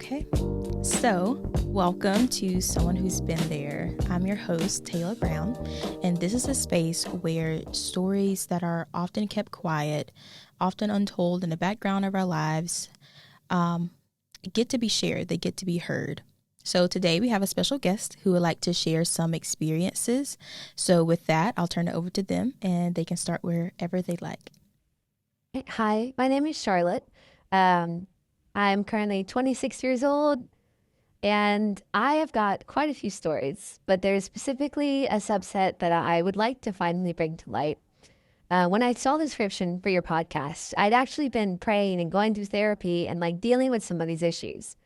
Okay, so welcome to Someone Who's Been There. I'm your host, Tayla Brown, and this is a space where stories that are often kept quiet, often untold in the background of our lives, get to be shared, they get to be heard. So today we have a special guest who would like to share some experiences. So with that, I'll turn it over to them and they can start wherever they'd like. Hi, my name is Charlotte. I'm currently 26 years old, and I have got quite a few stories, but there's specifically a subset that I would like to finally bring to light. When I saw the description for your podcast, I'd actually been praying and going through therapy and dealing with some of these issues.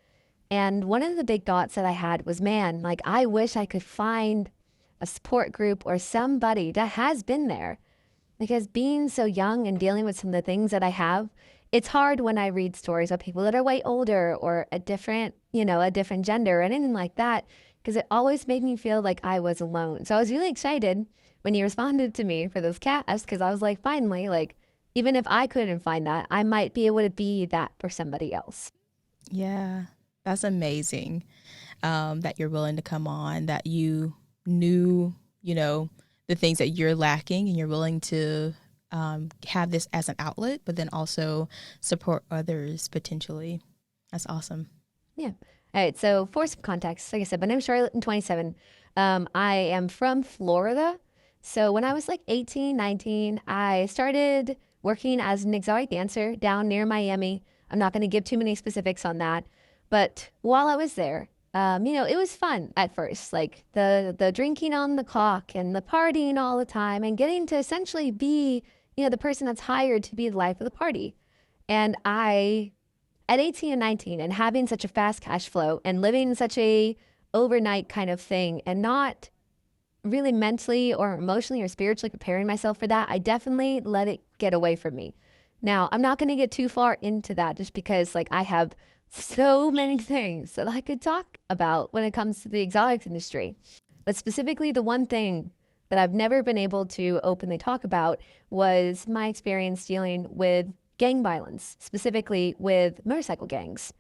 And one of the big thoughts that I had was, man, I wish I could find a support group or somebody that has been there. Because being so young and dealing with some of the things that I have, it's hard when I read stories of people that are way older or a different gender or anything like that, because it always made me feel like I was alone. So I was really excited when you responded to me for this cast, because I was like, finally, even if I couldn't find that, I might be able to be that for somebody else. Yeah, that's amazing that you're willing to come on, that you knew, the things that you're lacking and you're willing to have this as an outlet, but then also support others potentially. That's awesome. Yeah. All right. So for some context, like I said, my name's Charlotte. I'm 27. I am from Florida. So when I was 18, 19, I started working as an exotic dancer down near Miami. I'm not going to give too many specifics on that. But while I was there, it was fun at first, the drinking on the clock and the partying all the time and getting to essentially be, the person that's hired to be the life of the party. And at 18 and 19 and having such a fast cash flow and living such a overnight kind of thing and not really mentally or emotionally or spiritually preparing myself for that, I definitely let it get away from me. Now, I'm not going to get too far into that just because I have so many things that I could talk about when it comes to the exotics industry. But specifically, the one thing that I've never been able to openly talk about was my experience dealing with gang violence, specifically with motorcycle gangs.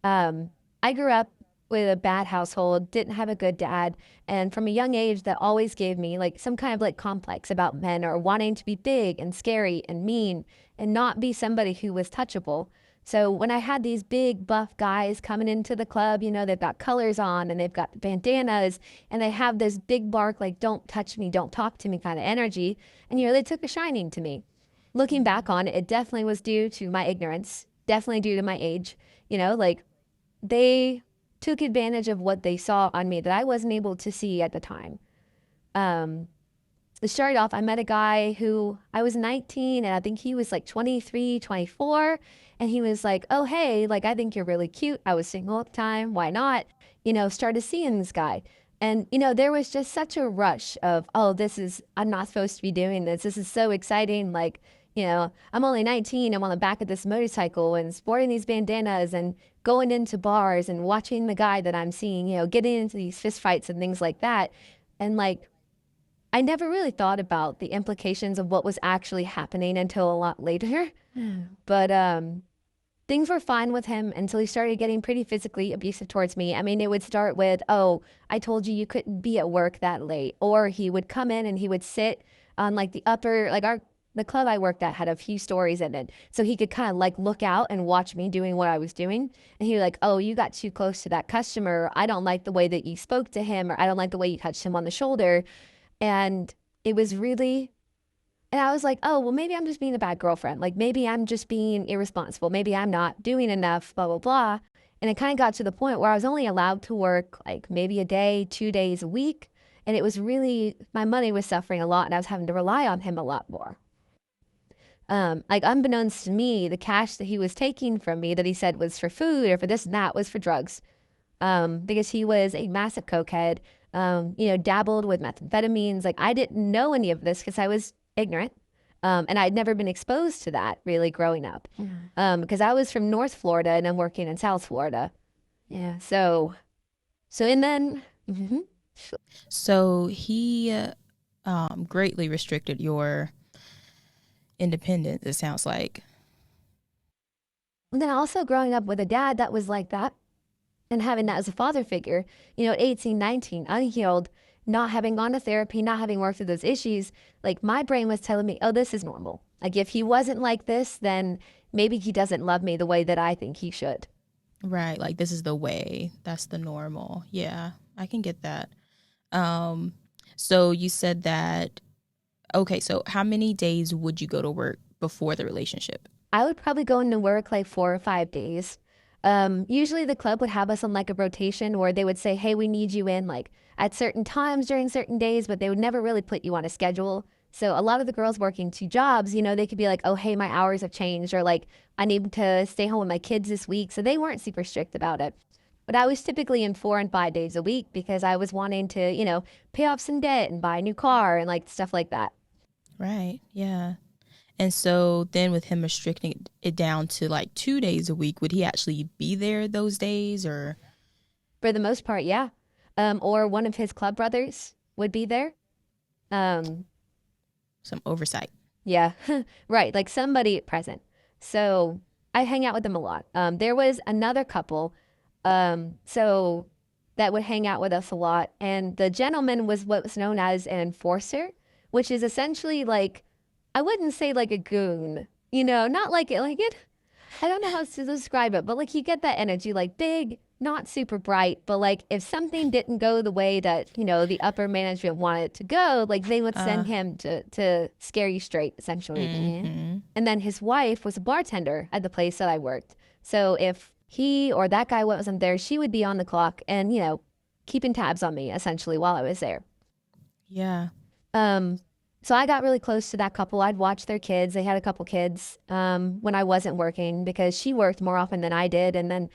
I grew up with a bad household, didn't have a good dad, and from a young age that always gave me some kind of complex about men or wanting to be big and scary and mean and not be somebody who was touchable. So when I had these big buff guys coming into the club, they've got colors on and they've got bandanas and they have this big bark, don't touch me, don't talk to me kind of energy. And, they took a shining to me. Looking back on it, it definitely was due to my ignorance, definitely due to my age. They took advantage of what they saw on me that I wasn't able to see at the time. It started off, I met a guy who I was 19 and I think he was 23, 24. And he was like, oh, hey, I think you're really cute. I was single at the time. Why not? Started seeing this guy. And, there was just such a rush of, oh, I'm not supposed to be doing this. This is so exciting. I'm only 19. I'm on the back of this motorcycle and sporting these bandanas and going into bars and watching the guy that I'm seeing, getting into these fist fights and things like that. And I never really thought about the implications of what was actually happening until a lot later. But things were fine with him until he started getting pretty physically abusive towards me. I mean, it would start with, oh, I told you couldn't be at work that late. Or he would come in and he would sit on the upper, the club I worked at had a few stories in it. So he could kind of look out and watch me doing what I was doing. And he was like, oh, you got too close to that customer. I don't like the way that you spoke to him, or I don't like the way you touched him on the shoulder. And it was really, and I was like, oh, well, maybe I'm just being a bad girlfriend. Maybe I'm just being irresponsible. Maybe I'm not doing enough, blah, blah, blah. And it kind of got to the point where I was only allowed to work maybe a day, 2 days a week. And it was really, my money was suffering a lot and I was having to rely on him a lot more. Unbeknownst to me, the cash that he was taking from me that he said was for food or for this and that was for drugs. Because he was a massive cokehead, dabbled with methamphetamines. I didn't know any of this because I was ignorant. And I'd never been exposed to that really growing up. Because I was from North Florida and I'm working in South Florida. Yeah. And then. Mm-hmm. So he greatly restricted your independence, it sounds like. And then also growing up with a dad that was like that. And having that as a father figure, at 18, 19, unhealed, not having gone to therapy, not having worked through those issues, like my brain was telling me, oh, this is normal. Like if he wasn't like this, then maybe he doesn't love me the way that I think he should. Right. Like this is the way. That's the normal. Yeah, I can get that. Um, so you said that, okay, so how many days would you go to work before the relationship? I would probably go into work like 4 or 5 days. Usually the club would have us on like a rotation where they would say, hey, we need you in like at certain times during certain days, but they would never really put you on a schedule. So a lot of the girls working 2 jobs, they could be like, oh, hey, my hours have changed, or like, I need to stay home with my kids this week. So they weren't super strict about it. But I was typically in 4 and 5 days a week because I was wanting to, pay off some debt and buy a new car and like stuff like that. Right. Yeah. And so then with him restricting it down to like 2 days a week, would he actually be there those days or For the most part, yeah. Or one of his club brothers would be there. Um, some oversight? yeah, right. Like somebody present. So I hang out with them a lot. There was another couple, so that would hang out with us a lot. And the gentleman was what was known as an enforcer, which is essentially like, I wouldn't say like a goon, not like it. I don't know how to describe it, but like you get that energy, like big, not super bright, but like if something didn't go the way that, the upper management wanted it to go, like they would send him to scare you straight, essentially. Mm-hmm. And then his wife was a bartender at the place that I worked. So if he or that guy wasn't there, she would be on the clock and, keeping tabs on me essentially while I was there. Yeah. Um, so I got really close to that couple. I'd watch their kids. They had a couple kids when I wasn't working because she worked more often than I did. And then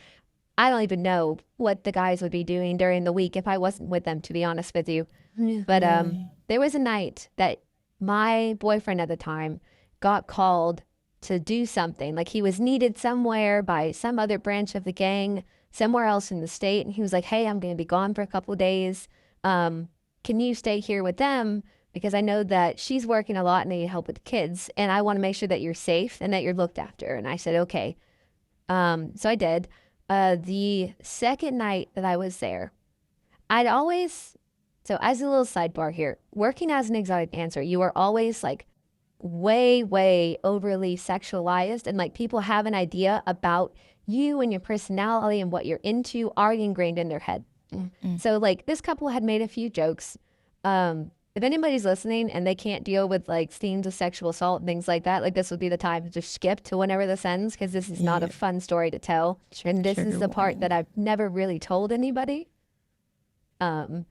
I don't even know what the guys would be doing during the week if I wasn't with them, to be honest with you. But Really? there was a night that my boyfriend at the time got called to do something. Like he was needed somewhere by some other branch of the gang, somewhere else in the state. And he was like, hey, I'm going to be gone for a couple of days. Can you stay here with them? Because I know that she's working a lot and they need help with the kids. And I want to make sure that you're safe and that you're looked after. And I said, okay. So I did. The second night that I was there, I'd always, so as a little sidebar here, working as an exotic dancer, you are always like way, way overly sexualized. And like people have an idea about you and your personality and what you're into already ingrained in their head. Mm-mm. So like this couple had made a few jokes. If anybody's listening and they can't deal with like scenes of sexual assault and things like that, like this would be the time to just skip to whenever this ends because this is not a Yeah. fun story to tell. And this is Trigger the part warning. that I've never really told anybody. Um,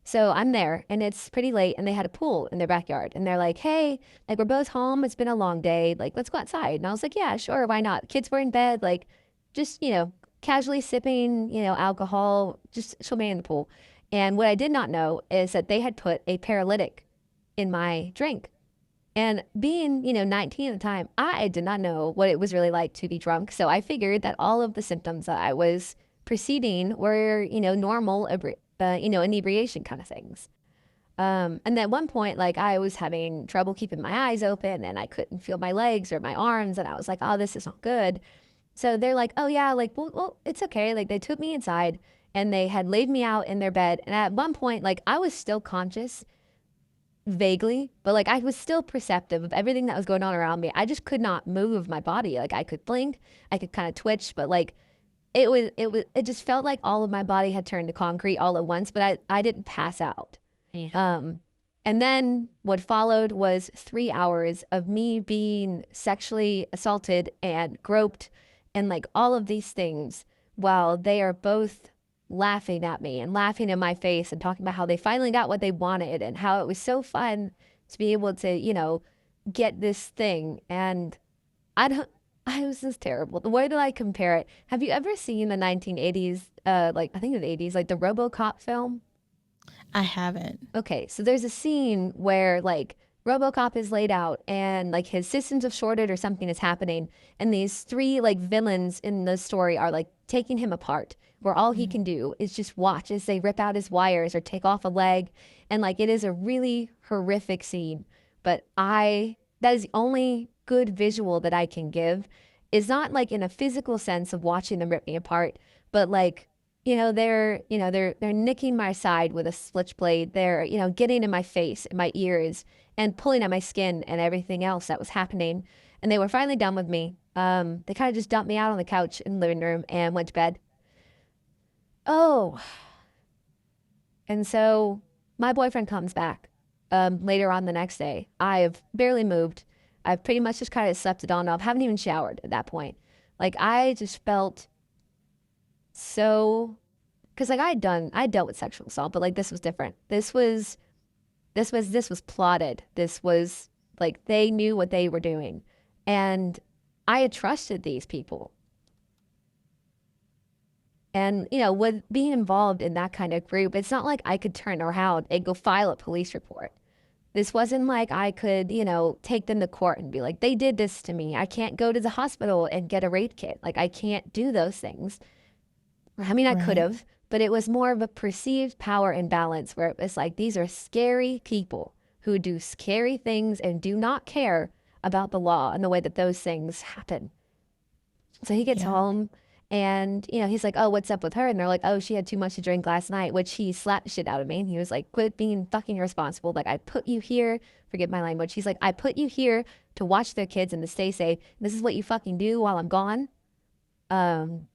so I'm there and it's pretty late and they had a pool in their backyard and they're like, hey, like we're both home. It's been a long day. Like, let's go outside. And I was like, yeah, sure. Why not? Kids were in bed, like just, casually sipping, alcohol, just swimming in the pool. And what I did not know is that they had put a paralytic in my drink. And being, 19 at the time, I did not know what it was really like to be drunk. So I figured that all of the symptoms that I was preceding were, normal, inebriation kind of things. And at one point, like I was having trouble keeping my eyes open and I couldn't feel my legs or my arms. And I was like, oh, this is not good. So they're like, oh, yeah, like, well, it's okay. Like they took me inside and they had laid me out in their bed. And at one point, like I was still conscious vaguely, but like I was still perceptive of everything that was going on around me. I just could not move my body. Like I could blink, I could kind of twitch, but like it just felt like all of my body had turned to concrete all at once, but I didn't pass out. Yeah. And then what followed was 3 hours of me being sexually assaulted and groped and like all of these things while they are both laughing at me and laughing in my face and talking about how they finally got what they wanted and how it was so fun to be able to, get this thing. And I don't, I was just terrible. The way that I compare it, have you ever seen the 1980s, like I think the 80s, like the RoboCop film? I haven't. Okay, so there's a scene where like RoboCop is laid out and like his systems have shorted or something is happening, and these three like villains in the story are like taking him apart, where all he Mm. can do is just watch as they rip out his wires or take off a leg, and like it is a really horrific scene. But that is the only good visual that I can give is not like in a physical sense of watching them rip me apart, but like they're nicking my side with a switchblade. They're, getting in my face, in my ears, and pulling at my skin and everything else that was happening. And they were finally done with me. They kind of just dumped me out on the couch in the living room and went to bed. Oh, and so my boyfriend comes back later on the next day. I've barely moved. I've pretty much just kind of slept it on up. Haven't even showered at that point. Like I just felt so, because like I dealt with sexual assault, but like this was different. This was plotted. This was like they knew what they were doing, and I had trusted these people. And, with being involved in that kind of group, it's not like I could turn around and go file a police report. This wasn't like I could, take them to court and be like, they did this to me. I can't go to the hospital and get a rape kit. Like, I can't do those things. I mean, I could Right. have, but it was more of a perceived power imbalance where it was like, these are scary people who do scary things and do not care about the law and the way that those things happen. So he gets Yeah. home and, he's like, oh, what's up with her? And they're like, oh, she had too much to drink last night, which he slapped the shit out of me. And he was like, quit being fucking irresponsible. Like, I put you here, forget my language. He's like, I put you here to watch their kids and to stay safe. This is what you fucking do while I'm gone. Um,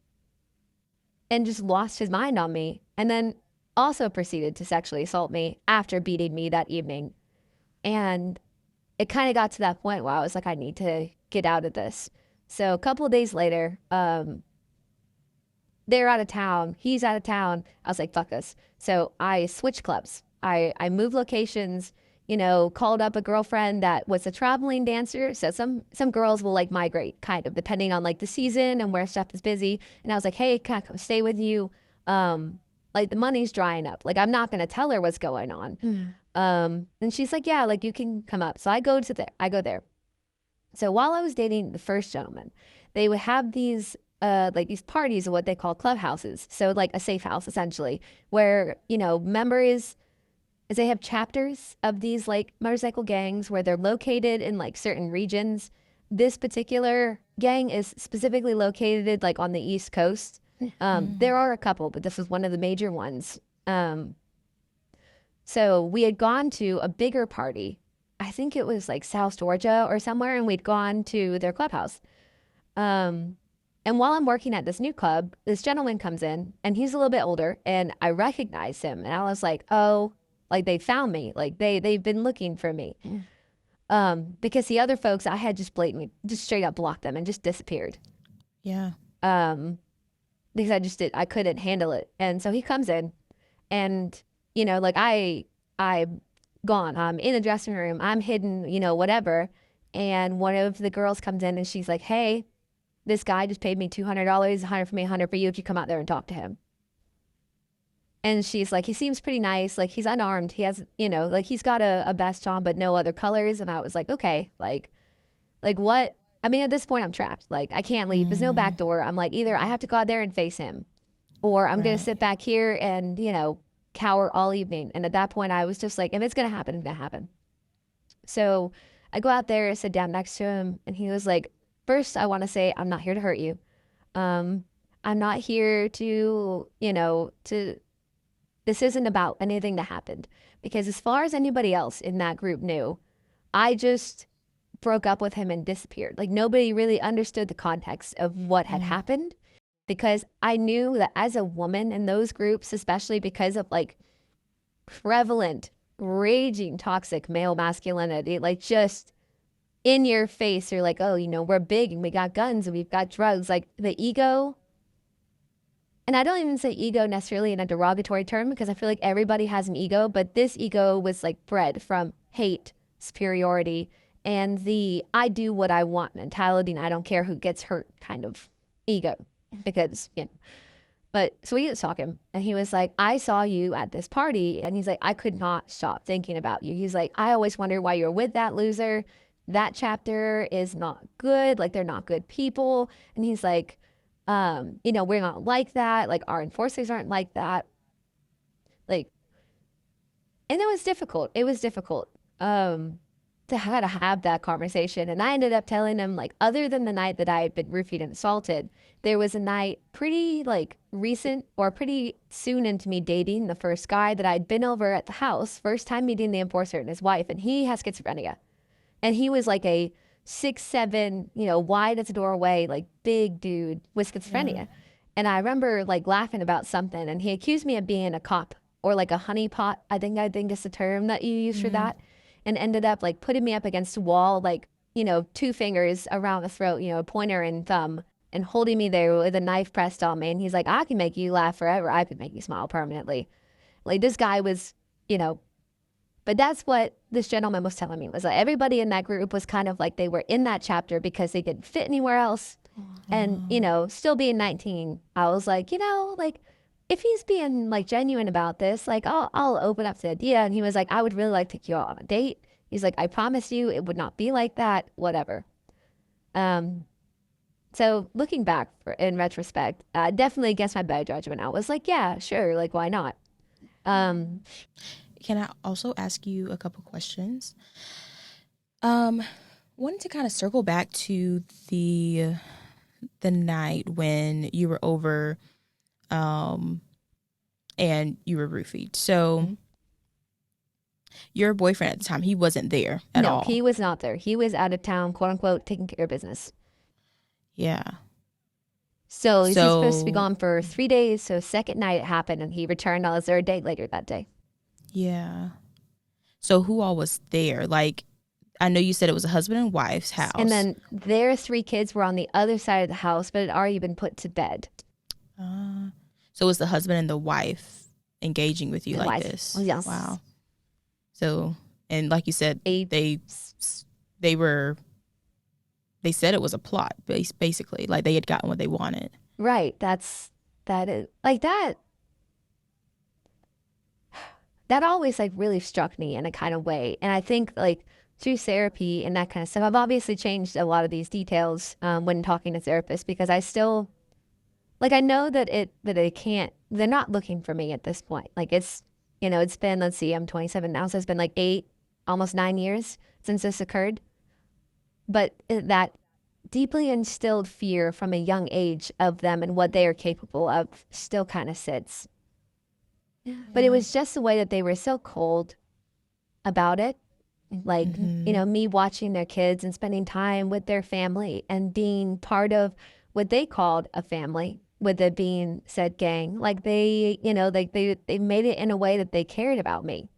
and just lost his mind on me. And then also proceeded to sexually assault me after beating me that evening. And it kind of got to that point where I was like, I need to get out of this. So a couple of days later, they're out of town. He's out of town. I was like, fuck us. So I switched clubs. I moved locations, called up a girlfriend that was a traveling dancer. So some girls will like migrate kind of depending on like the season and where stuff is busy. And I was like, hey, can I come stay with you? Like the money's drying up. Like I'm not going to tell her what's going on. And she's like, yeah, like you can come up. So I go there. So while I was dating the first gentleman, they would have these like these parties of what they call clubhouses. So like a safe house essentially, where, members is they have chapters of these like motorcycle gangs where they're located in like certain regions. This particular gang is specifically located like on the East Coast. There are a couple, but this was one of the major ones. So we had gone to a bigger party. I think it was like South Georgia or somewhere, and we'd gone to their clubhouse. Um, and while I'm working at this new club, this gentleman comes in and he's a little bit older and I recognize him. And I was like, oh, like they found me. Like they've been looking for me. Because the other folks, I had just blatantly, just straight up blocked them and just disappeared. Yeah. Um, because I couldn't handle it. And so he comes in and, like I'm gone. I'm in the dressing room. I'm hidden, whatever. And one of the girls comes in and she's like, hey, this guy just paid me $200, 100 for me, 100 for you if you come out there and talk to him. And she's like, he seems pretty nice. Like he's unarmed. He has, like he's got a vest on, but no other colors. And I was like, okay, like what? I mean, at this point I'm trapped. Like I can't leave. There's no back door. I'm like, either I have to go out there and face him or I'm going to Right. sit back here and, cower all evening. And at that point I was just like, if it's going to happen, it's going to happen. So I go out there, sit down next to him, and he was like, first, I want to say, I'm not here to hurt you. Um, I'm not here to, this isn't about anything that happened. Because as far as anybody else in that group knew, I just broke up with him and disappeared. Like nobody really understood the context of what had happened because I knew that as a woman in those groups, especially because of like prevalent, raging, toxic male masculinity, like just in your face, you're like, oh, we're big and we got guns and we've got drugs. Like the ego, and I don't even say ego necessarily in a derogatory term because I feel like everybody has an ego, but this ego was like bred from hate, superiority, and the I do what I want mentality and I don't care who gets hurt kind of ego. Because, but so we was talking and he was like, I saw you at this party. And he's like, I could not stop thinking about you. He's like, I always wonder why you're with that loser. That chapter is not good. Like they're not good people. And he's like, we're not like that. Like our enforcers aren't like that. Like, and it was difficult. It was difficult. to how to have that conversation. And I ended up telling him, like, other than the night that I had been roofied and assaulted, there was a night pretty like recent or pretty soon into me dating the first guy that I'd been over at the house, first time meeting the enforcer and his wife, and he has schizophrenia. And he was like a 6'7", wide as a doorway, like big dude with schizophrenia. Yeah. And I remember like laughing about something, and he accused me of being a cop or like a honeypot. I think is the term that you use for that. And ended up like putting me up against a wall, like, two fingers around the throat, pointer and thumb, and holding me there with a knife pressed on me. And he's like, I can make you laugh forever. I could make you smile permanently. Like this guy was, but that's what this gentleman was telling me, was like everybody in that group was kind of like they were in that chapter because they didn't fit anywhere else. And, still being 19, I was like, like if he's being like genuine about this, like I'll open up to the idea. And he was like, I would really like to take you out on a date. He's like, I promise you it would not be like that, whatever. So looking back in retrospect, definitely against my better judgment, I was like, yeah, sure. Like, why not? Can I also ask you a couple questions? Wanted to kind of circle back to the night when you were over and you were roofied. So your boyfriend at the time, he wasn't there at all. No, he was not there. He was out of town, quote unquote, taking care of business. Yeah. So he's supposed to be gone for 3 days. So second night it happened, and he returned on his third day later that day. Yeah. So who all was there? Like, I know you said it was a husband and wife's house. And then their 3 kids were on the other side of the house, but had already been put to bed. So it was the husband and the wife engaging with you The like wife. this? Oh, yes. Wow. So, and like you said, they said it was a plot, basically. Like they had gotten what they wanted. Right. That is like that. That always like really struck me in a kind of way. And I think like through therapy and that kind of stuff, I've obviously changed a lot of these details when talking to therapists, because I still like, I know that they're not looking for me at this point. Like it's been, let's see, I'm 27 now. So it's been like 8, almost 9 years since this occurred. But that deeply instilled fear from a young age of them and what they are capable of still kind of sits. Yeah. But it was just the way that they were so cold about it. Like, me watching their kids and spending time with their family and being part of what they called a family, with it being said gang. Like they made it in a way that they cared about me.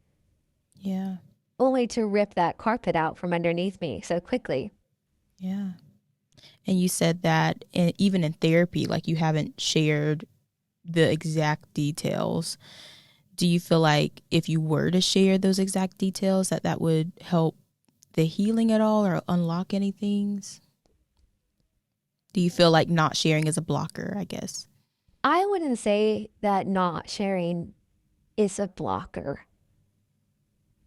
Yeah. Only to rip that carpet out from underneath me so quickly. Yeah. And you said that even in therapy, like you haven't shared the exact details. Do you feel like if you were to share those exact details, that would help the healing at all or unlock any things? Do you feel like not sharing is a blocker, I guess? I wouldn't say that not sharing is a blocker,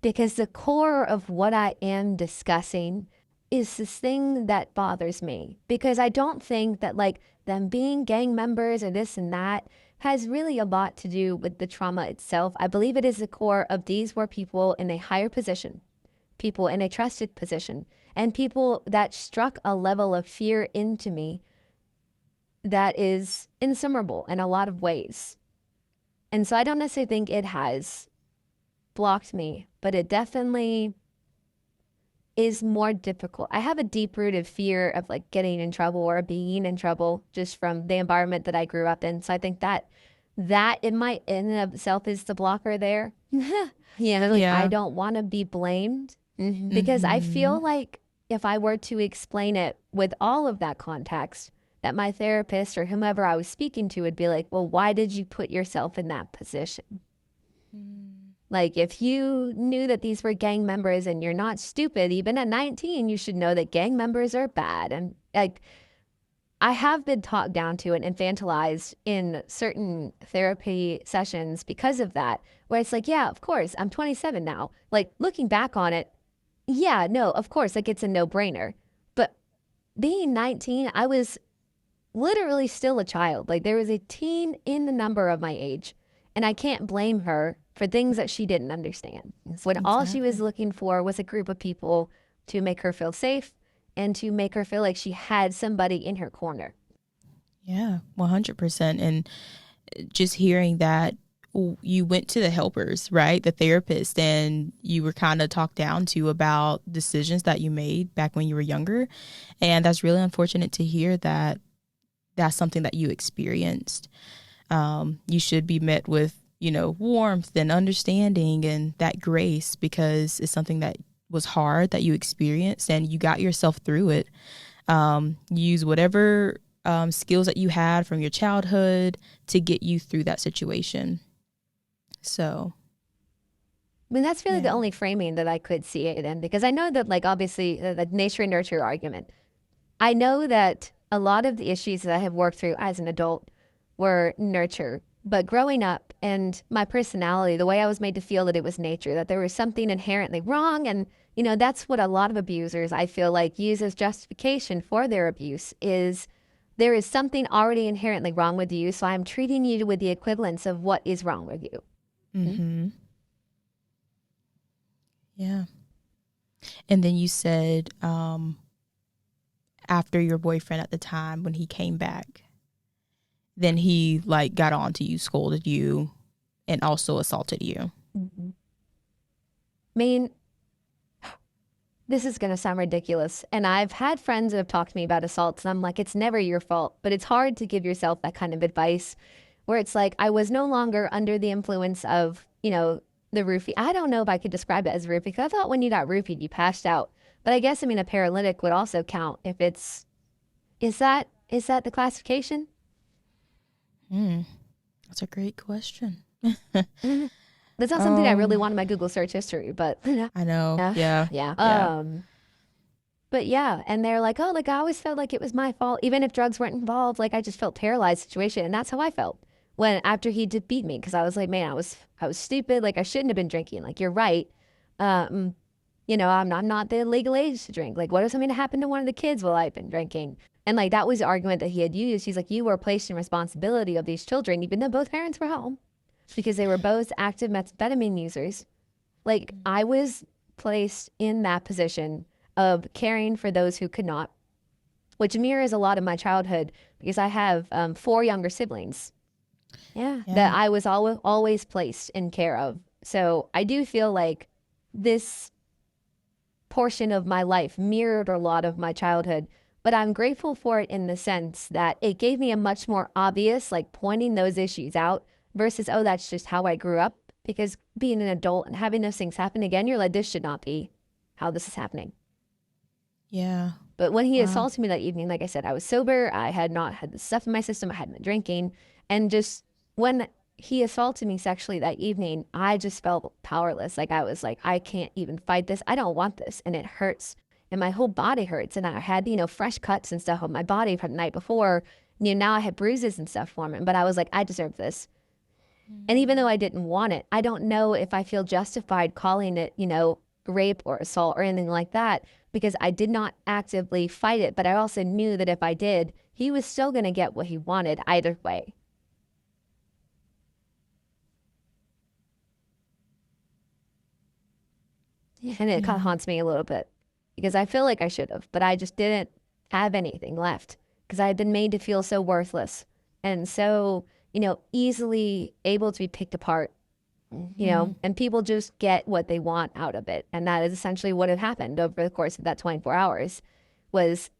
because the core of what I am discussing is this thing that bothers me, because I don't think that like them being gang members or this and that has really a lot to do with the trauma itself. I believe it is the core of these were people in a higher position, people in a trusted position, and people that struck a level of fear into me that is insummable in a lot of ways. And so I don't necessarily think it has blocked me, but it definitely is more difficult. I have a deep-rooted fear of like getting in trouble or being in trouble just from the environment that I grew up in. So I think that it might in and of itself is the blocker there. I don't want to be blamed because I feel like if I were to explain it with all of that context, that my therapist or whomever I was speaking to would be like, well, why did you put yourself in that position? Like, if you knew that these were gang members and you're not stupid, even at 19, you should know that gang members are bad. And like, I have been talked down to and infantilized in certain therapy sessions because of that, where it's like, yeah, of course, I'm 27 now. Like, looking back on it, yeah, no, of course, like it's a no-brainer. But being 19, I was literally still a child. Like, there was a teen in the number of my age, and I can't blame her for things that she didn't understand. When all she was looking for was a group of people to make her feel safe and to make her feel like she had somebody in her corner. Yeah, 100%. And just hearing that you went to the helpers, right? The therapist, and you were kind of talked down to about decisions that you made back when you were younger. And that's really unfortunate to hear that that's something that you experienced. You should be met with, warmth and understanding and that grace, because it's something that was hard that you experienced and you got yourself through it. Use whatever skills that you had from your childhood to get you through that situation. So, I mean, that's really the only framing that I could see it in, because I know that, like, obviously, the nature and nurture argument. I know that a lot of the issues that I have worked through as an adult were nurture. But growing up and my personality, the way I was made to feel that it was nature, that there was something inherently wrong. And, that's what a lot of abusers, I feel like, use as justification for their abuse is there is something already inherently wrong with you. So I'm treating you with the equivalence of what is wrong with you. Mm-hmm. Yeah. And then you said after your boyfriend at the time, when he came back, then he got on to you, scolded you, and also assaulted you. Mm-hmm. I mean, this is going to sound ridiculous. And I've had friends that have talked to me about assaults, and I'm like, it's never your fault. But it's hard to give yourself that kind of advice where it's like, I was no longer under the influence of, the roofie. I don't know if I could describe it as roofie, because I thought when you got roofied, you passed out. But I guess, a paralytic would also count if it's, is that the classification? That's a great question. That's not something I really want in my Google search history, but I know. Yeah. But yeah, and they're like, oh, I always felt like it was my fault, even if drugs weren't involved. I just felt paralyzed situation, and that's how I felt when after he did beat me, because I was like, man, I was stupid. I shouldn't have been drinking. You're right. I'm not the legal age to drink. What if something happened to one of the kids while I've been drinking? And that was the argument that he had used. He's like, you were placed in responsibility of these children, even though both parents were home, because they were both active methamphetamine users. I was placed in that position of caring for those who could not, which mirrors a lot of my childhood, because I have 4 younger siblings. Yeah, that I was always placed in care of. So I do feel like this portion of my life mirrored a lot of my childhood, but I'm grateful for it in the sense that it gave me a much more obvious, pointing those issues out versus, oh, that's just how I grew up. Because being an adult and having those things happen again, you're like, this should not be how this is happening. Yeah. But when he assaulted me that evening, like I said, I was sober. I had not had the stuff in my system. I hadn't been drinking. And just when he assaulted me sexually that evening, I just felt powerless. I was like, I can't even fight this. I don't want this. And it hurts. And my whole body hurts. And I had, fresh cuts and stuff on my body from the night before. Now I had bruises and stuff for me. But I was like, I deserve this. And even though I didn't want it, I don't know if I feel justified calling it, rape or assault or anything like that, because I did not actively fight it. But I also knew that if I did, he was still going to get what he wanted either way. And it kind of haunts me a little bit, because I feel like I should have, but I just didn't have anything left, because I had been made to feel so worthless and so, easily able to be picked apart, and people just get what they want out of it. And that is essentially what had happened over the course of that 24 hours was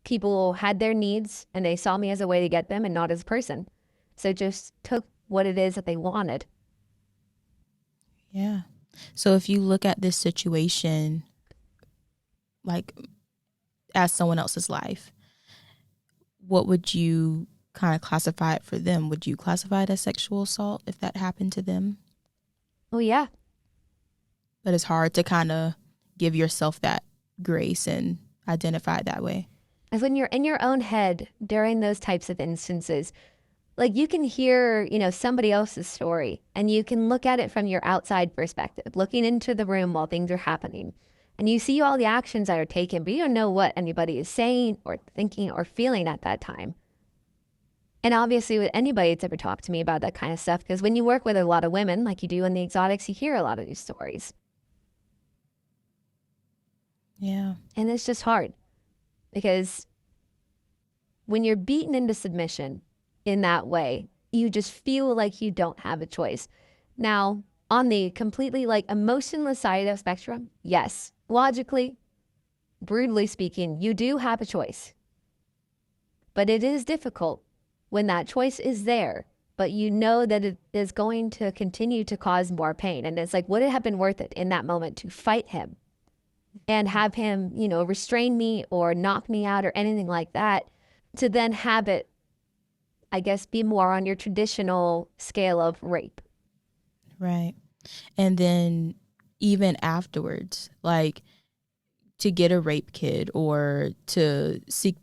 people had their needs and they saw me as a way to get them and not as a person. So just took what it is that they wanted. Yeah. So if you look at this situation as someone else's life, what would you kind of classify it for them? Would you classify it as sexual assault if that happened to them? Oh, yeah. But it's hard to kind of give yourself that grace and identify it that way. As when you're in your own head during those types of instances, you can hear, somebody else's story, and you can look at it from your outside perspective, looking into the room while things are happening. And you see all the actions that are taken, but you don't know what anybody is saying or thinking or feeling at that time. And obviously with anybody that's ever talked to me about that kind of stuff, because when you work with a lot of women, like you do in the exotics, you hear a lot of these stories. Yeah. And it's just hard because when you're beaten into submission in that way, you just feel like you don't have a choice. Now, on the completely like emotionless side of the spectrum, yes, logically, brutally speaking, you do have a choice. But it is difficult when that choice is there, but you know that it is going to continue to cause more pain. And it's like, would it have been worth it in that moment to fight him and have him, restrain me or knock me out or anything like that, to then have it, I guess, be more on your traditional scale of rape? Right. And then even afterwards, like to get a rape kit or to seek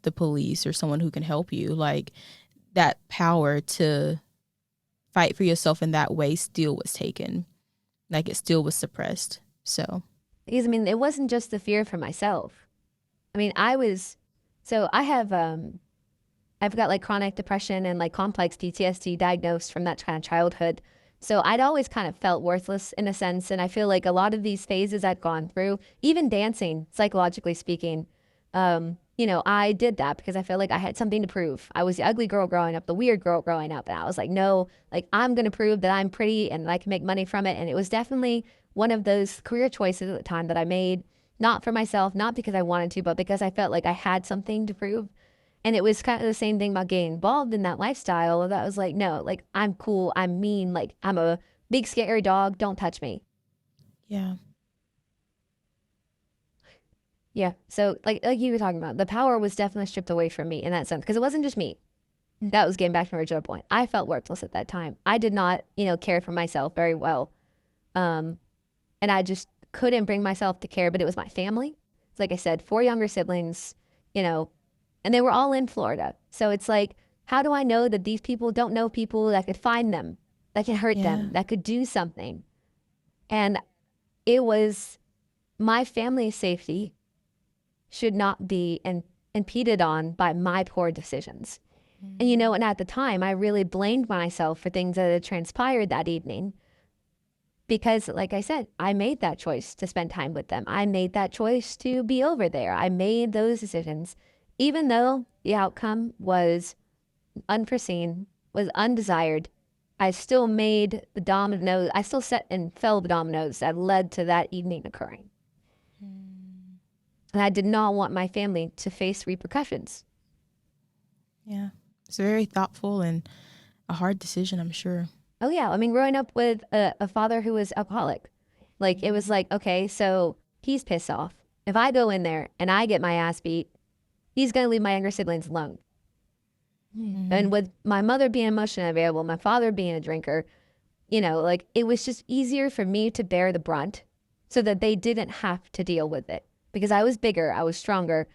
the police or someone who can help you, like that power to fight for yourself in that way still was taken. Like it still was suppressed. So, Because I mean, it wasn't just the fear for myself. I mean, so I've got like chronic depression and like complex PTSD diagnosed from that kind of childhood. So I'd always kind of felt worthless in a sense. And I feel like a lot of these phases I'd gone through, even dancing, psychologically speaking, I did that because I felt like I had something to prove. I was the ugly girl growing up, the weird girl growing up. And I was like, no, like I'm going to prove that I'm pretty and I can make money from it. And it was definitely one of those career choices at the time that I made, not for myself, not because I wanted to, but because I felt like I had something to prove. And it was kind of the same thing about getting involved in that lifestyle. That was like, no, like I'm cool, I'm mean, like I'm a big scary dog, don't touch me. yeah. Yeah. So like you were talking about, the power was definitely stripped away from me in that sense because it wasn't just me. That was getting back to my original point. I felt worthless at that time. I did not, care for myself very well. Um, and I just couldn't bring myself to care, but it was my family. It's like I said, 4 younger siblings, you know, and they were all in Florida. So it's like, how do I know that these people don't know people that could find them, that can hurt Yeah. them, that could do something? And it was my family's safety should not be impeded on by my poor decisions. And at the time, I really blamed myself for things that had transpired that evening because, like I said, I made that choice to spend time with them. I made that choice to be over there. I made those decisions, even though the outcome was unforeseen, was undesired. I still made the dominoes, I still set and fell the dominoes that led to that evening occurring. And I did not want my family to face repercussions. Yeah. It's very thoughtful and a hard decision, I'm sure. Oh, yeah. I mean, growing up with a father who was alcoholic, like it was like, okay, so he's pissed off. If I go in there and I get my ass beat, he's going to leave my younger siblings alone. And with my mother being emotionally available, my father being a drinker, like it was just easier for me to bear the brunt so that they didn't have to deal with it because I was bigger, I was stronger.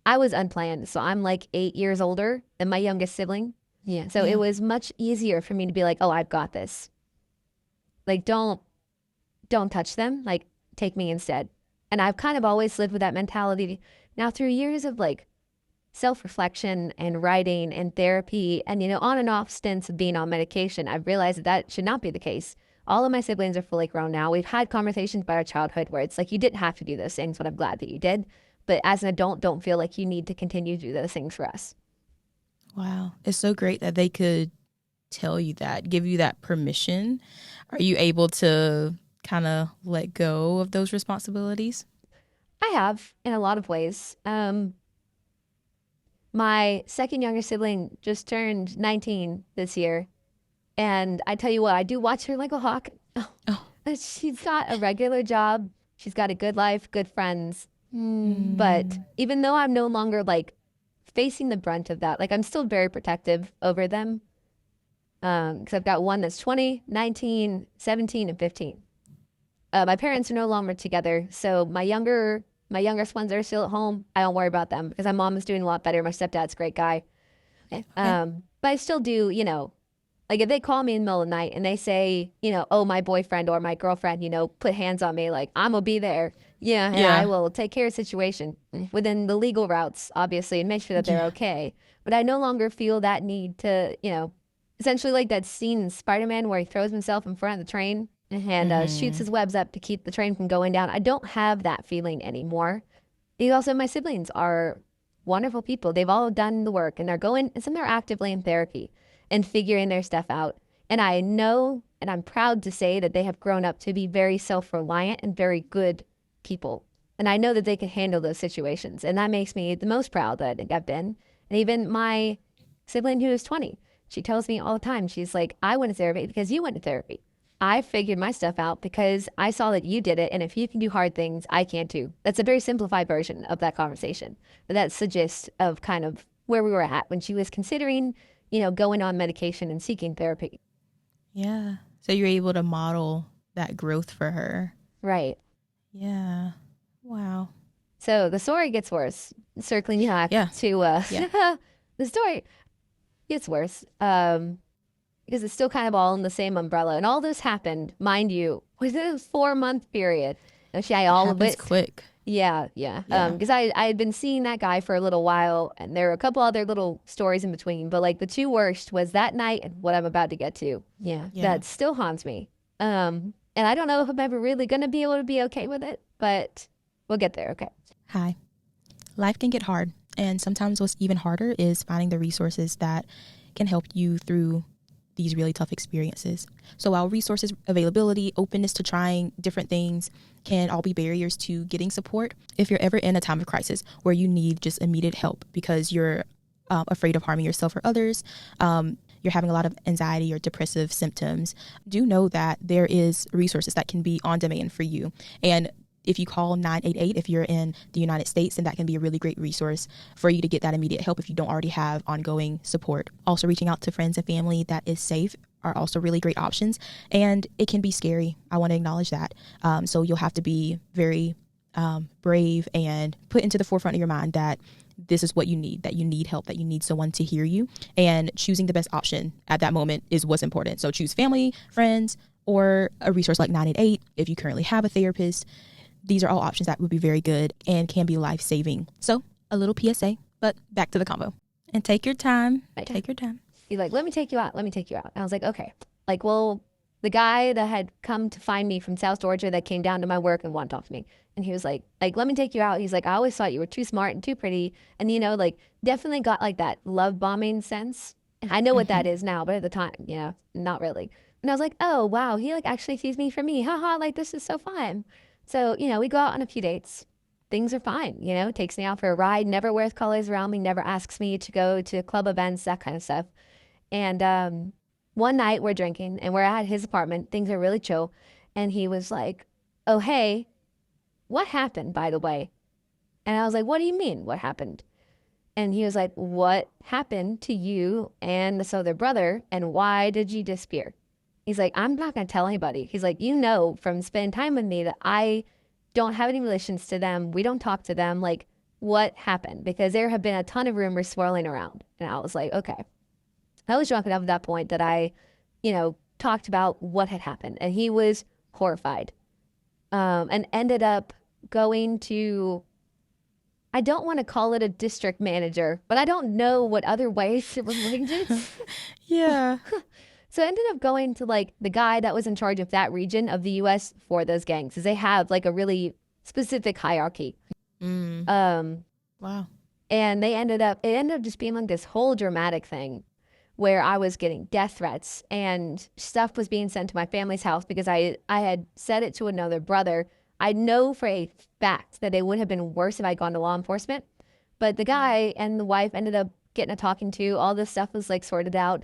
I was unplanned. So I'm like 8 years older than my youngest sibling. Yeah. So Yeah. it was much easier for me to be like, oh, I've got this. Like, don't touch them. Like, take me instead. And I've kind of always lived with that mentality. Now, through years of like self-reflection and writing and therapy and on and off stints of being on medication, I've realized that should not be the case. All of my siblings are fully grown now. We've had conversations about our childhood where it's like you didn't have to do those things, but I'm glad that you did. But as an adult, don't feel like you need to continue to do those things for us. Wow. It's so great that they could tell you that, give you that permission. Are you able to kind of let go of those responsibilities? I have in a lot of ways. My second younger sibling just turned 19 this year. And I tell you what, I do watch her like a hawk. Oh. She's got a regular job. She's got a good life, good friends. But even though I'm no longer like facing the brunt of that, like I'm still very protective over them. Because I've got one that's 20, 19, 17, and 15. My parents are no longer together. So my youngest ones are still at home. I don't worry about them because my mom is doing a lot better. My stepdad's a great guy. Okay. But I still do, like if they call me in the middle of the night and they say, oh, my boyfriend or my girlfriend, put hands on me, like I'm gonna be there. Yeah, and I Yeah. will take care of the situation within the legal routes, obviously, and make sure that they're Yeah. okay. But I no longer feel that need to, essentially like that scene in Spider-Man where he throws himself in front of the train. and shoots his webs up to keep the train from going down. I don't have that feeling anymore. Also, my siblings are wonderful people. They've all done the work and they're going, and some are actively in therapy and figuring their stuff out. And I know, and I'm proud to say that they have grown up to be very self-reliant and very good people. And I know that they can handle those situations. And that makes me the most proud that I've been. And even my sibling who is 20, she tells me all the time, she's like, I went to therapy because you went to therapy. I figured my stuff out because I saw that you did it. And if you can do hard things, I can too. That's a very simplified version of that conversation. But that's the gist of kind of where we were at when she was considering, going on medication and seeking therapy. Yeah. So you're able to model that growth for her. Right. Yeah. Wow. So the story gets worse. Circling back to the story gets worse. Because it's still kind of all in the same umbrella. And all this happened, mind you, within a 4-month period. Actually, all of it quick. Yeah. Because I had been seeing that guy for a little while, and there were a couple other little stories in between. But like the two worst was that night and what I'm about to get to. Yeah. That still haunts me. And I don't know if I'm ever really going to be able to be okay with it, but we'll get there. Okay. Hi. Life can get hard. And sometimes what's even harder is finding the resources that can help you through these really tough experiences. So while resources availability, openness to trying different things can all be barriers to getting support, if you're ever in a time of crisis where you need just immediate help because you're afraid of harming yourself or others, you're having a lot of anxiety or depressive symptoms, do know that there is resources that can be on demand for you. And if you call 988, if you're in the United States, then that can be a really great resource for you to get that immediate help if you don't already have ongoing support. Also, reaching out to friends and family that is safe are also really great options. And it can be scary. I want to acknowledge that. So you'll have to be very brave and put into the forefront of your mind that this is what you need, that you need help, that you need someone to hear you. And choosing the best option at that moment is what's important. So choose family, friends, or a resource like 988 if you currently have a therapist. These are all options that would be very good and can be life-saving. So a little PSA, but back to the convo. And take your time. Take your time. He's like, let me take you out. Let me take you out. And I was like, okay. Like, well, the guy that had come to find me from South Georgia that came down to my work and wanted to talk to me. And he was like, let me take you out. He's like, I always thought you were too smart and too pretty. And, definitely got like that love bombing sense. I know what that is now, but at the time, not really. And I was like, oh, wow. He actually sees me for me. Haha, this is so fun. So, we go out on a few dates. Things are fine, takes me out for a ride, never wears colors around me, never asks me to go to club events, that kind of stuff. And one night we're drinking and we're at his apartment. Things are really chill. And he was like, oh, hey, what happened, by the way? And I was like, what do you mean, what happened? And he was like, what happened to you and this other brother? And why did you disappear? He's like, I'm not going to tell anybody. He's like, from spending time with me that I don't have any relations to them. We don't talk to them. Like, what happened? Because there have been a ton of rumors swirling around. And I was like, okay. I was drunk enough at that point that I, talked about what had happened. And he was horrified and ended up going to, I don't want to call it a district manager, but I don't know what other ways it was linked. Yeah. So I ended up going to the guy that was in charge of that region of the U.S. for those gangs, because they have a really specific hierarchy. Wow. And it ended up just being this whole dramatic thing where I was getting death threats and stuff was being sent to my family's house because I had said it to another brother. I know for a fact that it would have been worse if I'd gone to law enforcement, but the guy and the wife ended up getting a talking to. All this stuff was sorted out.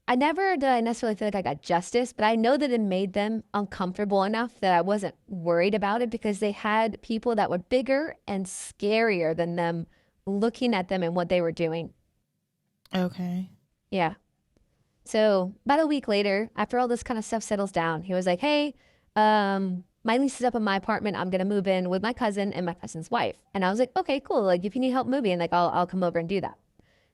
I never did I necessarily feel like I got justice, but I know that it made them uncomfortable enough that I wasn't worried about it because they had people that were bigger and scarier than them looking at them and what they were doing. Okay. Yeah. So about a week later, after all this kind of stuff settles down, he was like, hey, my lease is up in my apartment. I'm going to move in with my cousin and my cousin's wife. And I was like, okay, cool. If you need help moving, I'll come over and do that.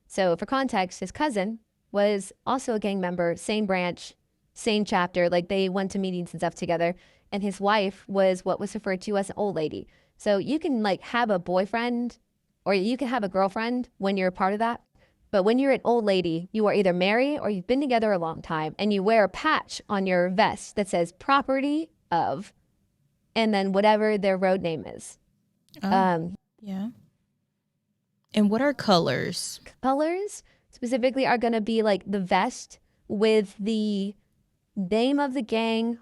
So for context, his cousin was also a gang member, same branch, same chapter. They went to meetings and stuff together. And his wife was what was referred to as an old lady. So you can have a boyfriend or you can have a girlfriend when you're a part of that. But when you're an old lady, you are either married or you've been together a long time, and you wear a patch on your vest that says property of, and then whatever their road name is. Oh, yeah. And what are colors? Colors specifically are going to be like the vest with the name of the gang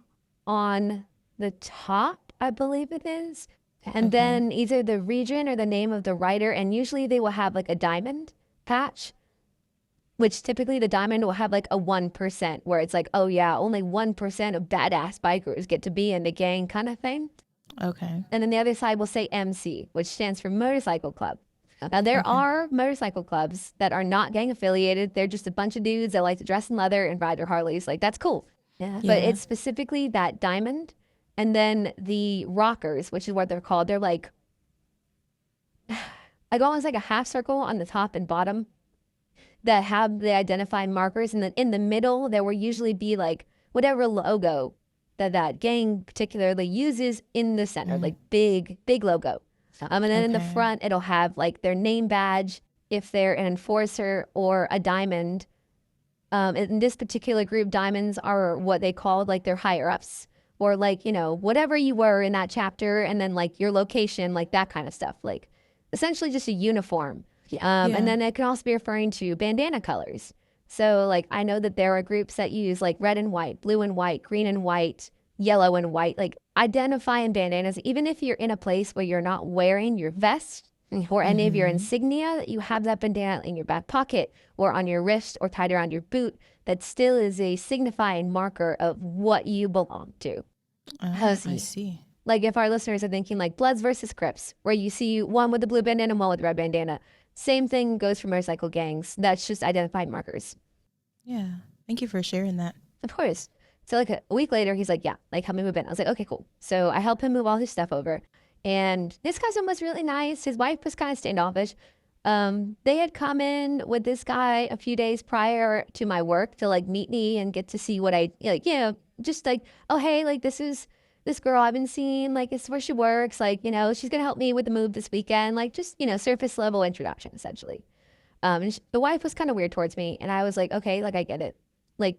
on the top, I believe it is. And Okay. then either the region or the name of the writer. And usually they will have like a diamond patch, which typically the diamond will have like a 1%, where it's like, oh yeah, only 1% of badass bikers get to be in the gang kind of thing. Okay. And then the other side will say MC, which stands for motorcycle club. Now, there Okay. are motorcycle clubs that are not gang affiliated. They're just a bunch of dudes that like to dress in leather and ride their Harleys. Like, that's cool. Yeah. But Yeah. it's specifically that diamond. And then the rockers, which is what they're called. They're like almost like a half circle on the top and bottom that have the identifying markers. And then in the middle, there will usually be like whatever logo that gang particularly uses in the center, like big logo. And then in the Okay. front, it'll have like their name badge if they're an enforcer or a diamond. In this particular group, diamonds are what they called like their higher ups, or like, whatever you were in that chapter, and then like your location, like that kind of stuff. Like essentially just a uniform. Yeah. And then it can also be referring to bandana colors. So like I know that there are groups that use like red and white, blue and white, green and white, yellow and white, like identifying bandanas, even if you're in a place where you're not wearing your vest or any of your insignia, that you have that bandana in your back pocket or on your wrist or tied around your boot, that still is a signifying marker of what you belong to. I see. Like if our listeners are thinking like Bloods versus Crips, where you see one with the blue bandana and one with the red bandana, same thing goes for motorcycle gangs. That's just identified markers. Yeah. Thank you for sharing that. Of course. So like a week later, he's like, yeah, like help me move in. I was like, okay, cool. So I help him move all his stuff over. And his cousin was really nice. His wife was kind of standoffish. They had come in with this guy a few days prior to my work to like meet me and get to see what I like, just like, oh, hey, like this is this girl I've been seeing, like it's where she works. Like, she's going to help me with the move this weekend. Like just, surface level introduction essentially. And the wife was kind of weird towards me. And I was like, okay, like I get it. Like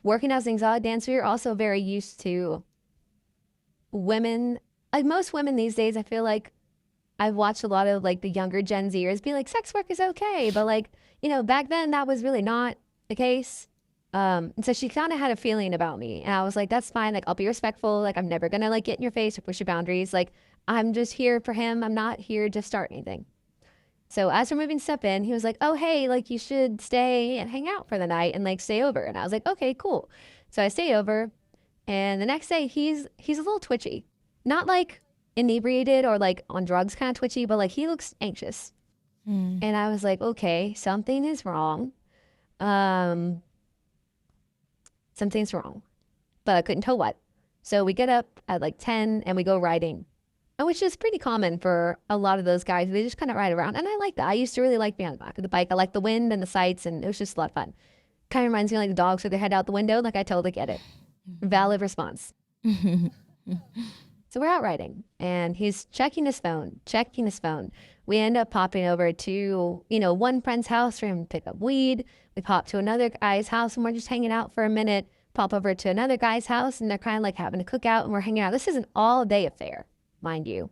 working as an exotic dancer, you're also very used to women. Like most women these days, I feel like I've watched a lot of like the younger Gen Zers be like, sex work is okay. But like, back then that was really not the case. And so she kind of had a feeling about me. And I was like, that's fine. Like, I'll be respectful. Like, I'm never going to like get in your face or push your boundaries. Like, I'm just here for him. I'm not here to start anything. So as we're moving stuff in, he was like, oh, hey, like you should stay and hang out for the night and like stay over. And I was like, okay, cool. So I stay over. And the next day he's a little twitchy, not like inebriated or like on drugs kind of twitchy, but like he looks anxious. And I was like, okay, something is wrong. Something's wrong, but I couldn't tell what. So we get up at like 10 and we go riding, which is pretty common for a lot of those guys. They just kind of ride around. And I like that. I used to really like being on the back of the bike. I like the wind and the sights, and it was just a lot of fun. Kind of reminds me of like the dogs with their head out the window. Like I totally get it. Valid response. So we're out riding and he's checking his phone. We end up popping over to, one friend's house for him to pick up weed. We pop to another guy's house and we're just hanging out for a minute. Pop over to another guy's house and they're kind of like having a cookout and we're hanging out. This is an all day affair, mind you.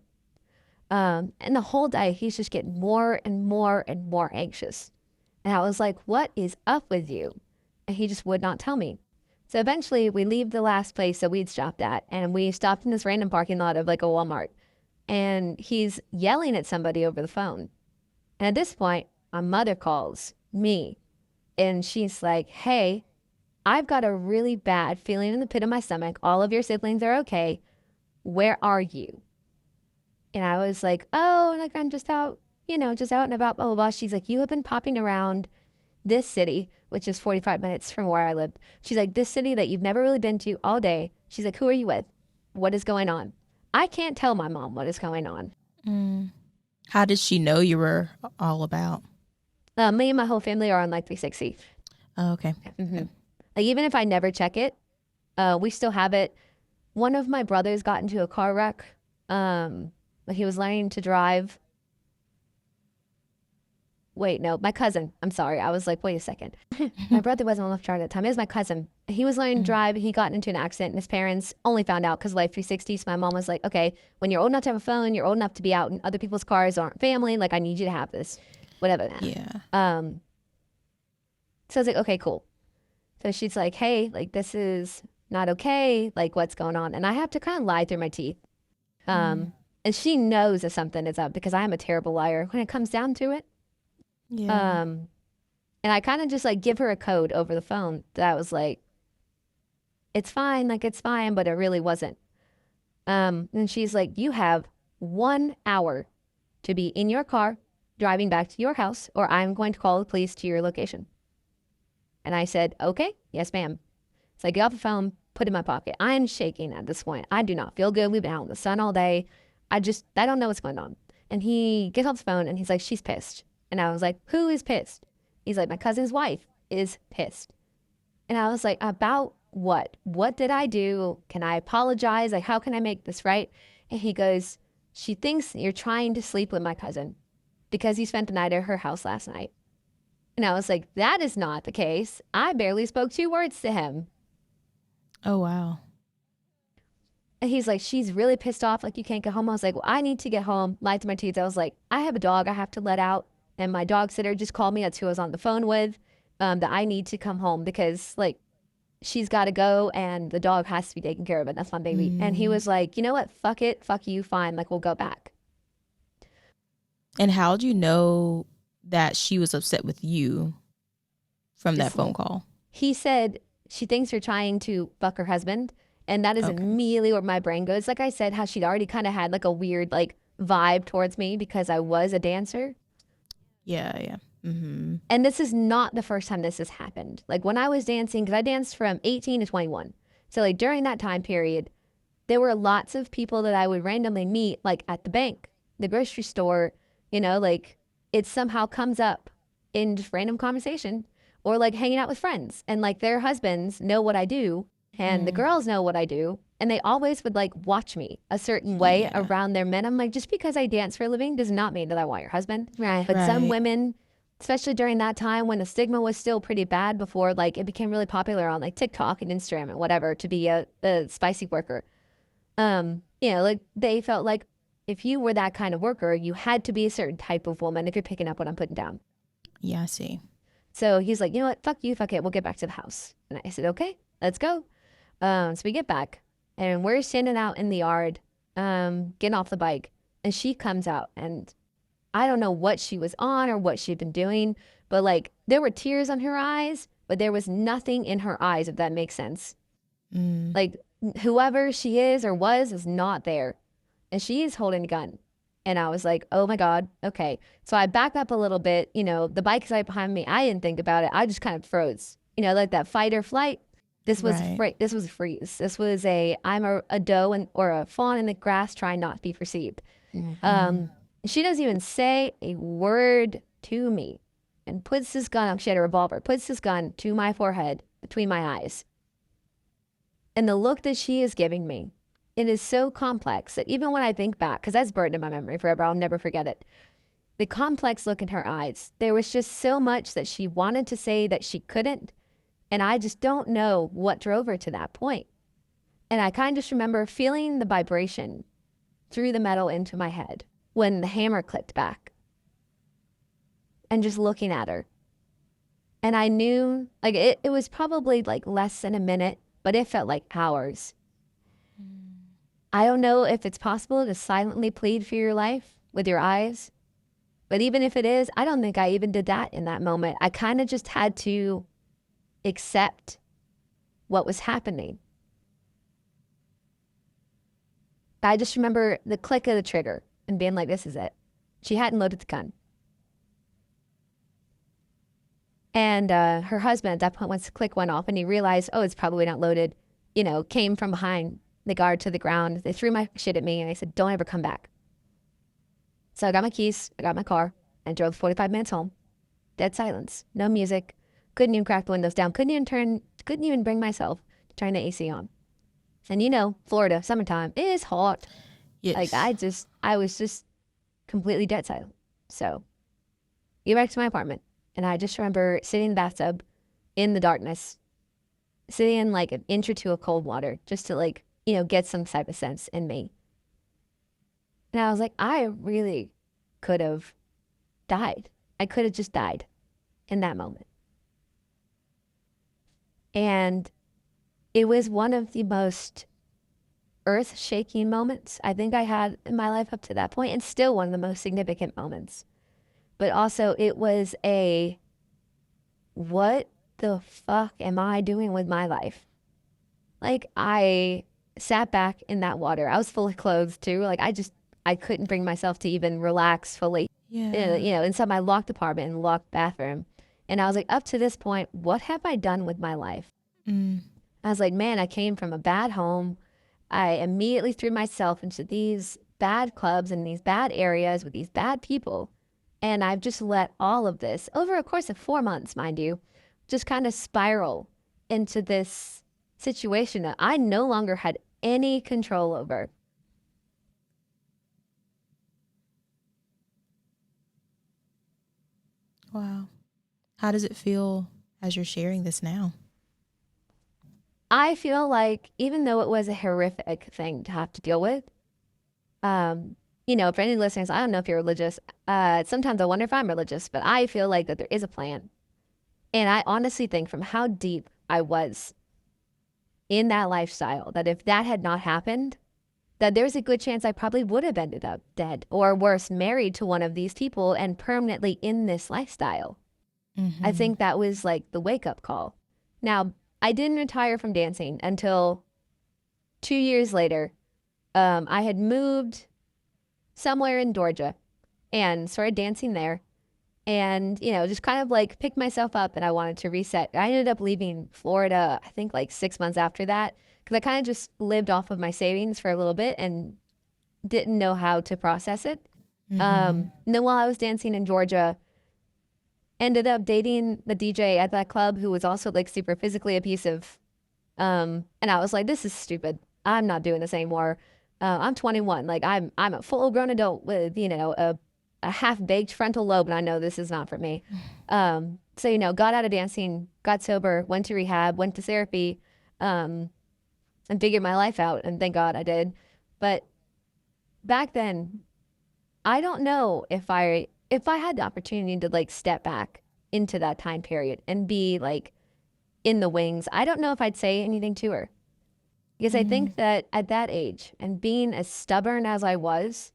And the whole day he's just getting more and more and more anxious. And I was like, what is up with you? And he just would not tell me. So eventually we leave the last place that we'd stopped at and we stopped in this random parking lot of like a Walmart. And he's yelling at somebody over the phone. And at this point, my mother calls me and she's like, hey, I've got a really bad feeling in the pit of my stomach. All of your siblings are okay. Where are you? And I was like, oh, like I'm just out, just out and about, blah, blah, blah. She's like, you have been popping around this city, which is 45 minutes from where I lived. She's like, this city that you've never really been to all day. She's like, who are you with? What is going on? I can't tell my mom what is going on. How did she know you were all about? Me and my whole family are on like 360. Oh, okay. Like even if I never check it, we still have it. One of my brothers got into a car wreck. He was learning to drive. wait, no, my cousin. I'm sorry. I was like, wait a second. My brother wasn't on the chart at the time. It was my cousin. He was learning to drive. He got into an accident, and his parents only found out because Life 360. So my mom was like, okay, when you're old enough to have a phone, you're old enough to be out in other people's cars, aren't family. Like, I need you to have this, whatever. Yeah. So I was like, okay, cool. So she's like, hey, like, this is not okay. Like, what's going on? And I have to kind of lie through my teeth. And she knows that something is up because I am a terrible liar when it comes down to it. Yeah. And I kind of just like give her a code over the phone that was like, it's fine, like it's fine, but it really wasn't. And she's like, you have 1 hour to be in your car driving back to your house, or I'm going to call the police to your location. And I said, okay, yes, ma'am. So I get off the phone, put it in my pocket. I am shaking at this point. I do not feel good. We've been out in the sun all day. I don't know what's going on. And he gets off the phone and he's like, she's pissed. And I was like, who is pissed? He's like, my cousin's wife is pissed. And I was like, about what? What did I do? Can I apologize? Like, how can I make this right? And he goes, she thinks you're trying to sleep with my cousin because you spent the night at her house last night. And I was like, that is not the case. I barely spoke 2 words to him. Oh, wow. And he's like, she's really pissed off. Like, you can't get home. I was like, well, I need to get home. Lied to my teeth. I was like, I have a dog I have to let out. And my dog sitter just called me. That's who I was on the phone with. That I need to come home because, like, she's got to go and the dog has to be taken care of. And that's my baby. And he was like, you know what? Fuck it. Fuck you. Fine. Like, we'll go back. And how'd you know that she was upset with you from that phone call? He said she thinks you're trying to fuck her husband. And that is immediately where my brain goes. Like I said, how she'd already kind of had like a weird like vibe towards me because I was a dancer. Yeah, yeah. Mm-hmm. And this is not the first time this has happened. Like when I was dancing, because I danced from 18 to 21. So like during that time period, there were lots of people that I would randomly meet like at the bank, the grocery store, you know, like it somehow comes up in just random conversation or like hanging out with friends and like their husbands know what I do and the girls know what I do. And they always would like watch me a certain way around their men. I'm like, just because I dance for a living does not mean that I want your husband. Right. But some women, especially during that time when the stigma was still pretty bad before like it became really popular on like TikTok and Instagram and whatever to be a spicy worker. You know, like they felt like if you were that kind of worker, you had to be a certain type of woman if you're picking up what I'm putting down. Yeah, I see. So he's like, you know what? Fuck you. Fuck it. We'll get back to the house. And I said, okay, let's go. So we get back and we're standing out in the yard, getting off the bike. And she comes out and I don't know what she was on or what she'd been doing, but like there were tears on her eyes, but there was nothing in her eyes, if that makes sense. Like whoever she is or was is not there. And she is holding a gun. And I was like, oh my God, okay. So I back up a little bit, you know, the bike's right behind me. I didn't think about it. I just kind of froze, you know, like that fight or flight. This was this was a freeze. This was I'm a doe or a fawn in the grass trying not to be perceived. She doesn't even say a word to me and puts this gun, she had a revolver, puts this gun to my forehead between my eyes. And the look that she is giving me, it is so complex that even when I think back, because that's burned in my memory forever, I'll never forget it. The complex look in her eyes, there was just so much that she wanted to say that she couldn't. And I just don't know what drove her to that point. And I kind of just remember feeling the vibration through the metal into my head when the hammer clicked back and just looking at her. And I knew like it was probably like less than a minute, but it felt like hours. I don't know if it's possible to silently plead for your life with your eyes, but even if it is, I don't think I even did that in that moment. I kind of just had to accept what was happening. I just remember the click of the trigger and being like, this is it. She hadn't loaded the gun. And her husband at that point, once the click went off and he realized, oh, it's probably not loaded, you know, came from behind the guard to the ground. They threw my shit at me and I said, don't ever come back. So I got my keys, I got my car and drove 45 minutes home. Dead silence, no music. Couldn't even crack the windows down. Couldn't even bring myself to turn the AC on. And you know, Florida, summertime, it is hot. Yes. Like I was just completely dead silent. So get back to my apartment. And I just remember sitting in the bathtub in the darkness, sitting in like an inch or two of cold water just to like, get some type of sense in me. And I was like, I really could have died. I could have just died in that moment. And it was one of the most earth shaking moments I think I had in my life up to that point, and still one of the most significant moments. But also, it was a what the fuck am I doing with my life? Like, I sat back in that water. I was fully clothed too. Like, I couldn't bring myself to even relax fully. Yeah. Inside my locked apartment and locked bathroom. And I was like, up to this point, what have I done with my life? Mm. I was like, man, I came from a bad home. I immediately threw myself into these bad clubs and these bad areas with these bad people. And I've just let all of this, over a course of 4 months, mind you, just kind of spiral into this situation that I no longer had any control over. Wow. How does it feel as you're sharing this now? I feel like even though it was a horrific thing to have to deal with, for any listeners, I don't know if you're religious. Sometimes I wonder if I'm religious, but I feel like that there is a plan. And I honestly think from how deep I was in that lifestyle, that if that had not happened, that there's a good chance I probably would have ended up dead or worse, married to one of these people and permanently in this lifestyle. I Mm-hmm. think that was like the wake up call. Now, I didn't retire from dancing until 2 years later. I had moved somewhere in Georgia and started dancing there. And, just kind of like picked myself up and I wanted to reset. I ended up leaving Florida, I think like 6 months after that, because I kind of just lived off of my savings for a little bit and didn't know how to process it. Mm-hmm. And then while I was dancing in Georgia, ended up dating the DJ at that club who was also like super physically abusive. And I was like, this is stupid. I'm not doing this anymore. I'm 21. Like I'm a full grown adult with, a half baked frontal lobe. And I know this is not for me. So, got out of dancing, got sober, went to rehab, went to therapy, and figured my life out. And thank God I did. But back then, I don't know if I had the opportunity to like step back into that time period and be like in the wings, I don't know if I'd say anything to her. Because I Mm-hmm. think that at that age and being as stubborn as I was,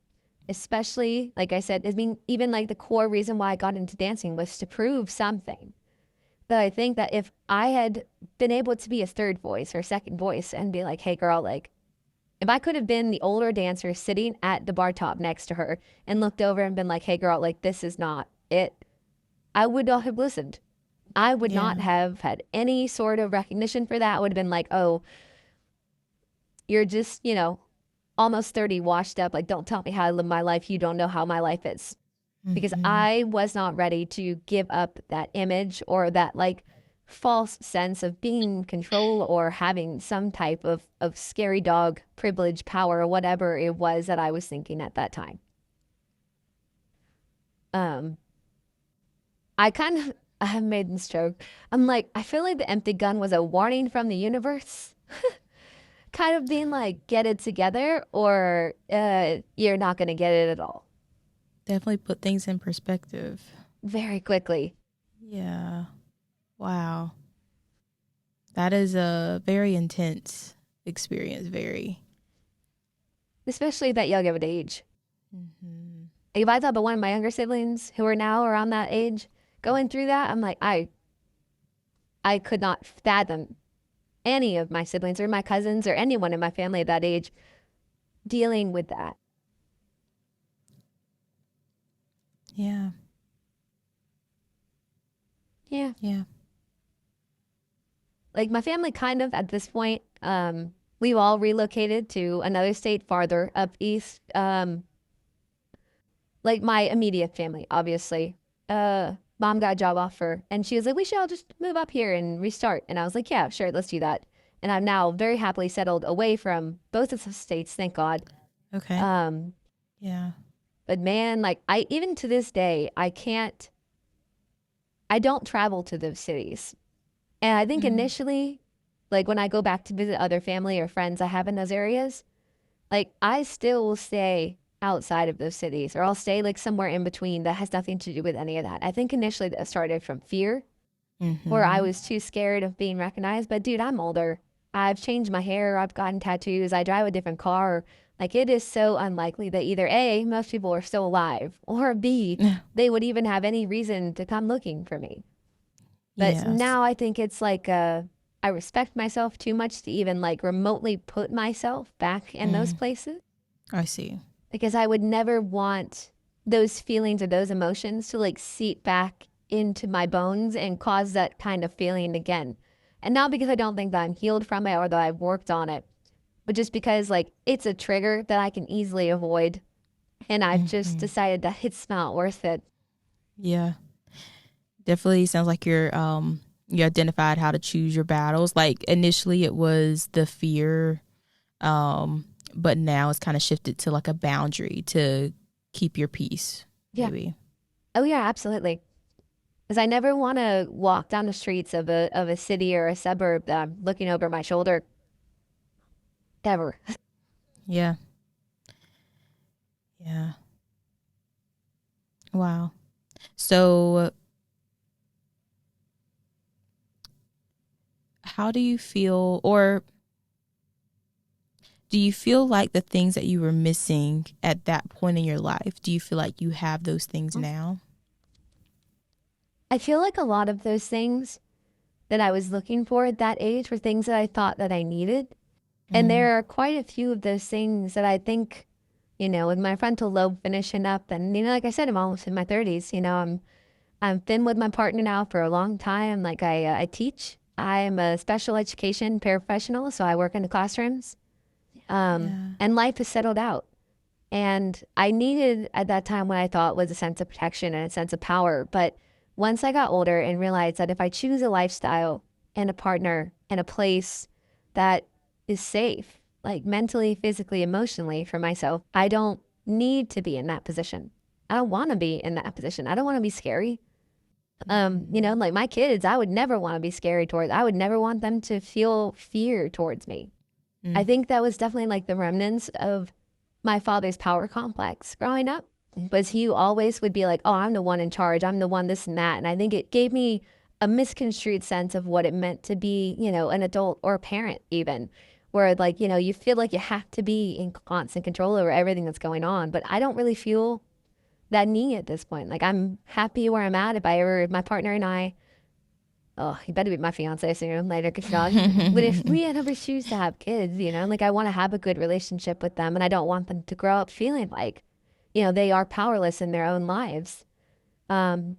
especially like I said, even like the core reason why I got into dancing was to prove something. That I think that if I had been able to be a third voice or second voice and be like, hey girl, like if I could have been the older dancer sitting at the bar top next to her and looked over and been like, hey girl, like this is not it, I would not have listened. I would not Yeah. have had any sort of recognition for that. I would have been like, oh, you're just, almost 30, washed up. Like, don't tell me how to live my life. You don't know how my life is. Because Mm-hmm. I was not ready to give up that image or that like false sense of being in control or having some type of scary dog privilege, power, or whatever it was that I was thinking at that time. Um, I kind of I have made this joke. I'm like, I feel like the empty gun was a warning from the universe, kind of being like, get it together or you're not going to get it at all Definitely put things in perspective. very quickly. Yeah. Wow. That is a very intense experience. Very. Especially at that young of an age. Mm-hmm. If I thought about one of my younger siblings who are now around that age going through that, I'm like, I could not fathom any of my siblings or my cousins or anyone in my family at that age dealing with that. Yeah. Yeah. Yeah. Like my family kind of at this point, we've all relocated to another state farther up east. Like my immediate family, obviously. Mom got a job offer and she was like, we should all just move up here and restart. And I was like, yeah, sure, let's do that. And I'm now very happily settled away from both of the states, thank God. Okay. Um, Yeah. but man, like I even to this day, I can't. I don't travel to those cities. And I think Mm. initially, like when I go back to visit other family or friends I have in those areas, like I still will stay outside of those cities, or I'll stay like somewhere in between that has nothing to do with any of that. I think initially that started from fear, where I Mm-hmm. was too scared of being recognized. But dude, I'm older. I've changed my hair. I've gotten tattoos. I drive a different car. Like it is so unlikely that either A, most people are still alive, or B, they would even have any reason to come looking for me. But Yes. now I think it's like I respect myself too much to even like remotely put myself back in those Mm. places, I see. because I would never want those feelings or those emotions to like seep back into my bones and cause that kind of feeling again. And not because I don't think that I'm healed from it or that I've worked on it, but just because like it's a trigger that I can easily avoid. And I've just Mm-hmm. decided that it's not worth it. Yeah. Definitely sounds like you identified how to choose your battles. Like initially it was the fear, um, but now it's kind of shifted to like a boundary to keep your peace, Yeah. maybe. Oh, yeah, absolutely. Because I never want to walk down the streets of a city or a suburb that I'm looking over my shoulder ever. Yeah. Yeah. Wow. So how do you feel, or do you feel like the things that you were missing at that point in your life, do you feel like you have those things now? I feel like a lot of those things that I was looking for at that age were things that I thought that I needed. And Mm. there are quite a few of those things that I think, with my frontal lobe finishing up, and like I said, I'm almost in my 30s. I've been with my partner now for a long time. Like I teach. I'm a special education paraprofessional, so I work in the classrooms. Yeah. And life has settled out. And I needed at that time what I thought was a sense of protection and a sense of power. But once I got older and realized that if I choose a lifestyle and a partner and a place that is safe, like mentally, physically, emotionally for myself, I don't need to be in that position. I don't want to be in that position. I don't want to be scary. Mm-hmm. Like my kids, I would never want to be scary towards. I would never want them to feel fear towards me. I Mm. think that was definitely like the remnants of my father's power complex growing up, was he always would be like, oh, I'm the one in charge. I'm the one this and that. And I think it gave me a misconstrued sense of what it meant to be, an adult or a parent even, where like, you feel like you have to be in constant control over everything that's going on. But I don't really feel that need at this point. Like I'm happy where I'm at. If my partner and I, oh, he better be my fiance sooner than later, because but if we ever choose to have kids, like I want to have a good relationship with them, and I don't want them to grow up feeling like, they are powerless in their own lives. Um,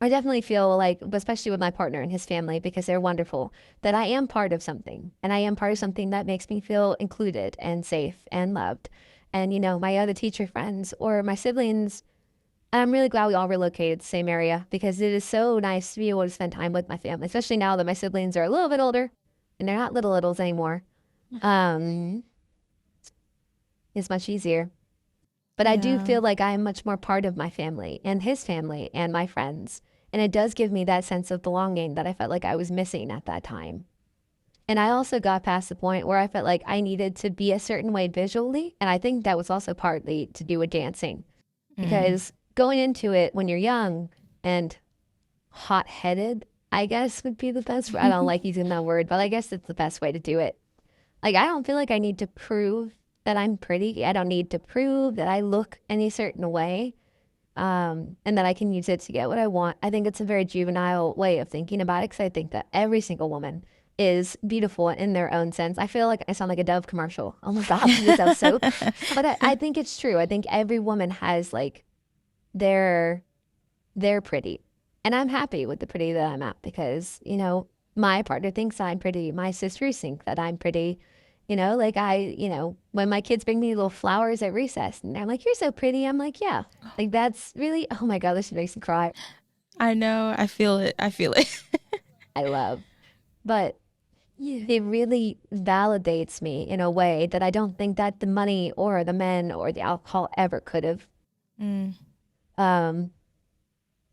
I definitely feel like, especially with my partner and his family, because they're wonderful, that I am part of something, and I am part of something that makes me feel included and safe and loved. And, my other teacher friends or my siblings, I'm really glad we all relocated to the same area, because it is so nice to be able to spend time with my family, especially now that my siblings are a little bit older and they're not little littles anymore. Um, it's much easier. But I do Yeah. feel like I am much more part of my family and his family and my friends. And it does give me that sense of belonging that I felt like I was missing at that time. And I also got past the point where I felt like I needed to be a certain way visually. And I think that was also partly to do with dancing, Mm. because going into it when you're young and hot headed, I guess would be the best. I don't like using that word, but I guess it's the best way to do it. Like, I don't feel like I need to prove that I'm pretty. I don't need to prove that I look any certain way, and that I can use it to get what I want. I think it's a very juvenile way of thinking about it, because I think that every single woman is beautiful in their own sense. I feel like I sound like a Dove commercial. Oh my God, this Dove soap. But I think it's true. I think every woman has like their they're pretty. And I'm happy with the pretty that I'm at, because, my partner thinks I'm pretty. My sisters think that I'm pretty. Like when my kids bring me little flowers at recess and they're like, you're so pretty. I'm like, yeah. Like that's really, oh my God, this makes me cry. I know. I feel it. I feel it. I love. But Yeah. it really validates me in a way that I don't think that the money or the men or the alcohol ever could have. Mm. Um,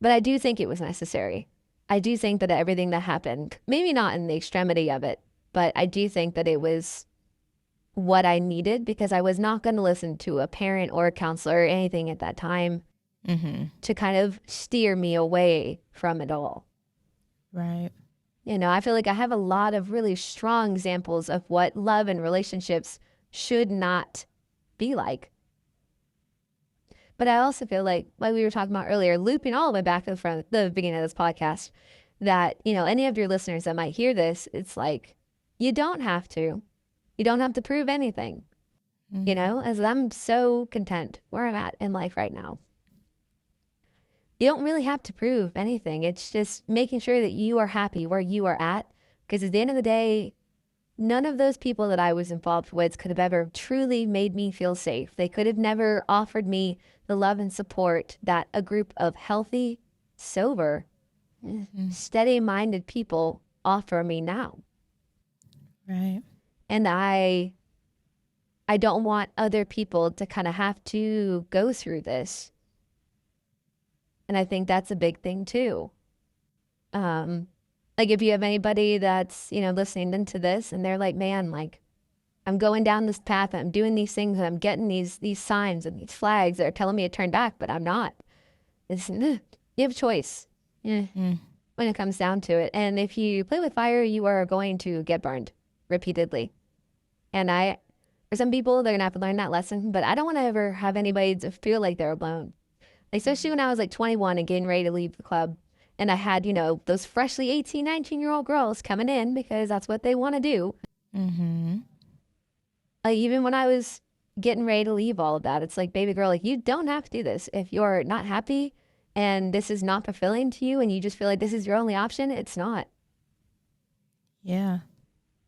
but I do think it was necessary. I do think that everything that happened, maybe not in the extremity of it, but I do think that it was what I needed, because I was not going to listen to a parent or a counselor or anything at that time to kind of steer me away from it all. Right. You know, I feel like I have a lot of really strong examples of what love and relationships should not be like. But I also feel like we were talking about earlier, looping all the way back to the beginning of this podcast, that, you know, any of your listeners that might hear this, it's like, you don't have to. You don't have to prove anything, you know, as I'm so content where I'm at in life right now. You don't really have to prove anything. It's just making sure that you are happy where you are at. Because at the end of the day, none of those people that I was involved with could have ever truly made me feel safe. They could have never offered me the love and support that a group of healthy, sober, steady-minded people offer me now. Right. And I don't want other people to kind of have to go through this. And I think that's a big thing too. Like if you have anybody that's, you know, listening into this and they're like, man, like I'm going down this path, I'm doing these things, and I'm getting these signs and these flags that are telling me to turn back, but I'm not. You have a choice when it comes down to it. And if you play with fire, you are going to get burned repeatedly. And for some people, they're gonna have to learn that lesson, but I don't want to ever have anybody to feel like they're alone. Especially when I was like 21 and getting ready to leave the club. And I had, you know, those freshly 18, 19-year-old girls coming in because that's what they want to do. Even when I was getting ready to leave all of that, it's like, baby girl, like you don't have to do this. If you're not happy and this is not fulfilling to you and you just feel like this is your only option, it's not. Yeah.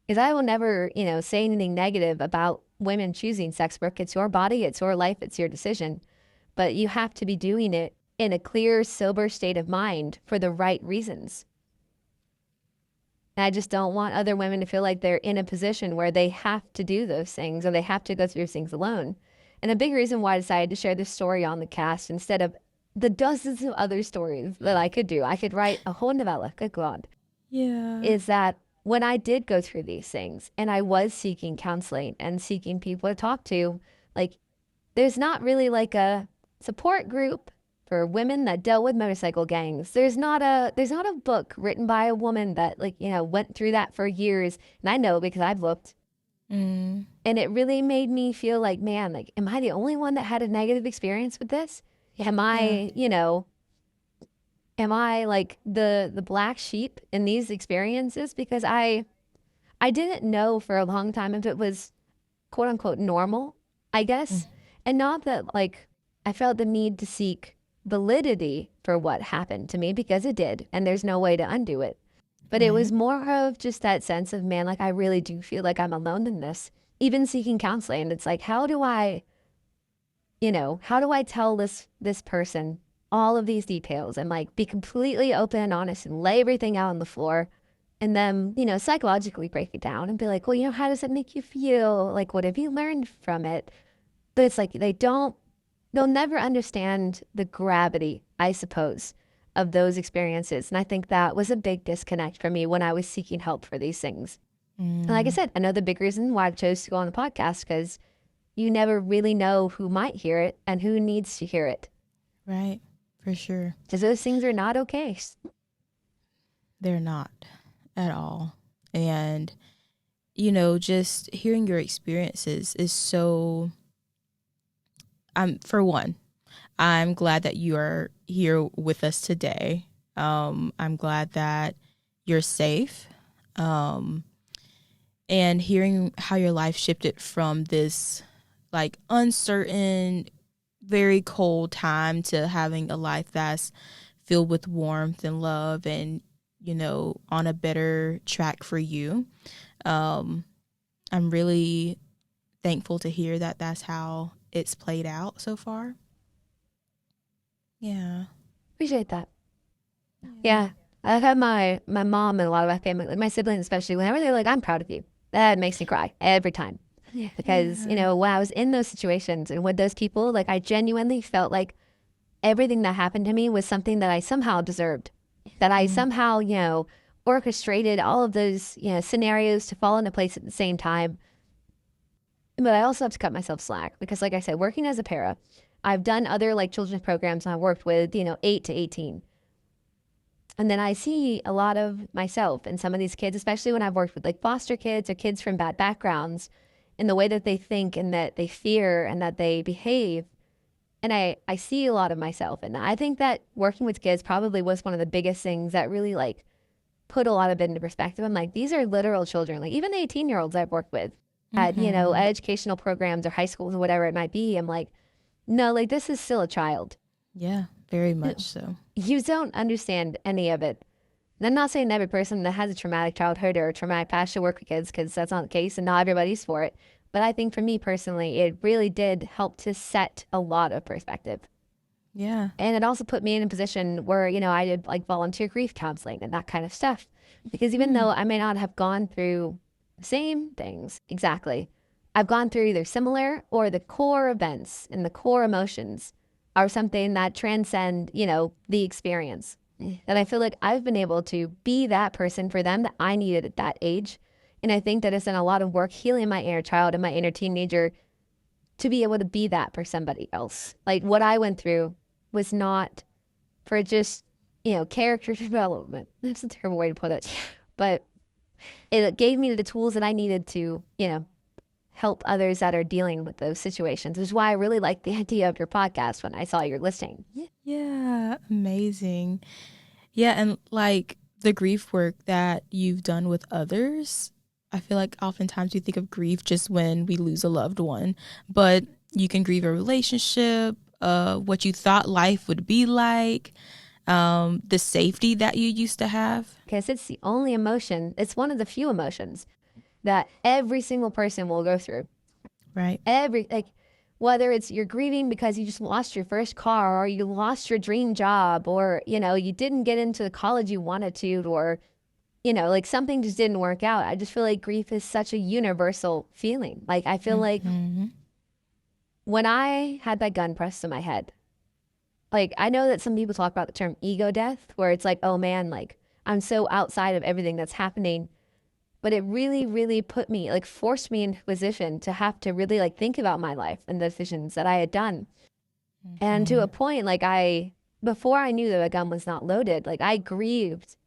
Because I will never, you know, say anything negative about women choosing sex work. It's your body, it's your life, it's your decision. But you have to be doing it in a clear, sober state of mind for the right reasons. And I just don't want other women to feel like they're in a position where they have to do those things or they have to go through things alone. And a big reason why I decided to share this story on the cast instead of the dozens of other stories that I could do, I could write a whole novella, good God. Yeah. Is that when I did go through these things and I was seeking counseling and seeking people to talk to, like, there's not really like a support group for women that dealt with motorcycle gangs. There's not a book written by a woman that, like, you know, went through that for years. And I know because I've looked. And it really made me feel like, man, like, am I the only one that had a negative experience with this? Am I, you know, am I like the black sheep in these experiences? Because I didn't know for a long time if it was quote unquote normal, I guess. And not that like I felt the need to seek validity for what happened to me, because it did, and there's no way to undo it. But it was more of just that sense of, man, like I really do feel like I'm alone in this. Even seeking counseling, and it's like, how do I tell this person all of these details and like be completely open and honest and lay everything out on the floor, and then, you know, psychologically break it down and be like, well, you know, how does it make you feel? Like, what have you learned from it? But it's like they'll never understand the gravity, I suppose, of those experiences. And I think that was a big disconnect for me when I was seeking help for these things. And like I said, another big reason why I chose to go on the podcast, because you never really know who might hear it and who needs to hear it. Right. For sure. Because those things are not okay. They're not at all. And, you know, just hearing your experiences is so, for one, I'm glad that you are here with us today. I'm glad that you're safe. And hearing how your life shifted from this like uncertain, very cold time to having a life that's filled with warmth and love and, you know, on a better track for you. I'm really thankful to hear that that's how it's played out so far. Yeah. Appreciate that. Yeah. I've had my mom and a lot of my family, like my siblings especially, whenever they're like, I'm proud of you, that makes me cry every time. Yeah. Because, you know, when I was in those situations and with those people, like I genuinely felt like everything that happened to me was something that I somehow deserved. that I somehow, orchestrated all of those, scenarios to fall into place at the same time. But I also have to cut myself slack because, like I said, working as a para, I've done other like children's programs and I worked with, 8 to 18. And then I see a lot of myself in some of these kids, especially when I've worked with like foster kids or kids from bad backgrounds, in the way that they think and that they fear and that they behave. And I see a lot of myself. And I think that working with kids probably was one of the biggest things that really like put a lot of it into perspective. I'm like, these are literal children. Like even the 18-year-olds I've worked with at, educational programs or high schools or whatever it might be. I'm like, no, like this is still a child. Yeah, very much so. You don't understand any of it. And I'm not saying every person that has a traumatic childhood or a traumatic past should work with kids, because that's not the case and not everybody's for it. But I think for me personally, it really did help to set a lot of perspective. Yeah. And it also put me in a position where, I did like volunteer grief counseling and that kind of stuff. Because even though I may not have gone through the same things exactly, I've gone through either similar or the core events and the core emotions are something that transcend, the experience. And I feel like I've been able to be that person for them that I needed at that age. And I think that it's done a lot of work healing my inner child and my inner teenager to be able to be that for somebody else. Like what I went through was not for just, character development. That's a terrible way to put it. But it gave me the tools that I needed to, help others that are dealing with those situations, which is why I really like the idea of your podcast when I saw your listing. Yeah, amazing. Yeah, and like the grief work that you've done with others, I feel like oftentimes we think of grief just when we lose a loved one, but you can grieve a relationship, what you thought life would be like, the safety that you used to have. Because it's the only emotion, it's one of the few emotions that every single person will go through. Right. Whether it's you're grieving because you just lost your first car or you lost your dream job or, you didn't get into the college you wanted to or, like something just didn't work out. I just feel like grief is such a universal feeling. Like I feel like when I had that gun pressed to my head, like I know that some people talk about the term ego death, where it's like, oh man, like I'm so outside of everything that's happening. But it really, really put me, like forced me into a position to have to really like think about my life and the decisions that I had done. And to a point, like before I knew that a gun was not loaded, like I grieved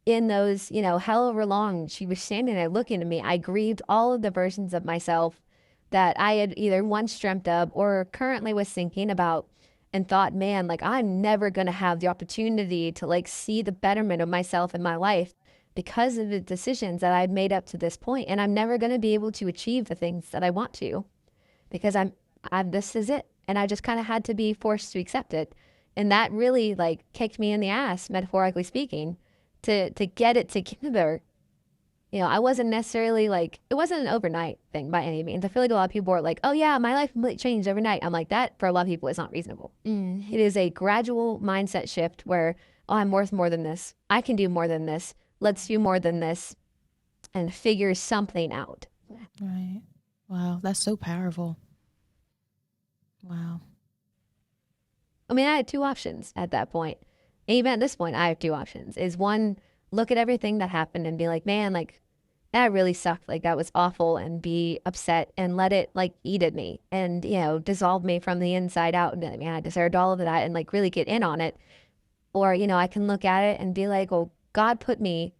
in those, however long she was standing there looking at me. I grieved all of the versions of myself that I had either once dreamt of or currently was thinking about and thought, man, like I'm never going to have the opportunity to like see the betterment of myself in my life because of the decisions that I've made up to this point. And I'm never going to be able to achieve the things that I want to because I'm this is it. And I just kind of had to be forced to accept it. And that really like kicked me in the ass, metaphorically speaking, to get it together. I wasn't necessarily like, it wasn't an overnight thing by any means. I feel like a lot of people are like, oh yeah, my life completely changed overnight. I'm like, that for a lot of people is not reasonable. It is a gradual mindset shift where, oh, I'm worth more than this. I can do more than this. Let's do more than this and figure something out. Right. Wow. That's so powerful. Wow. I mean, I had two options at that point. And even at this point, I have two options. Is one, look at everything that happened and be like, man, like that really sucked. Like that was awful, and be upset and let it like eat at me and, dissolve me from the inside out. And I mean, I deserved all of that and like really get in on it. Or, I can look at it and be like, well, God put me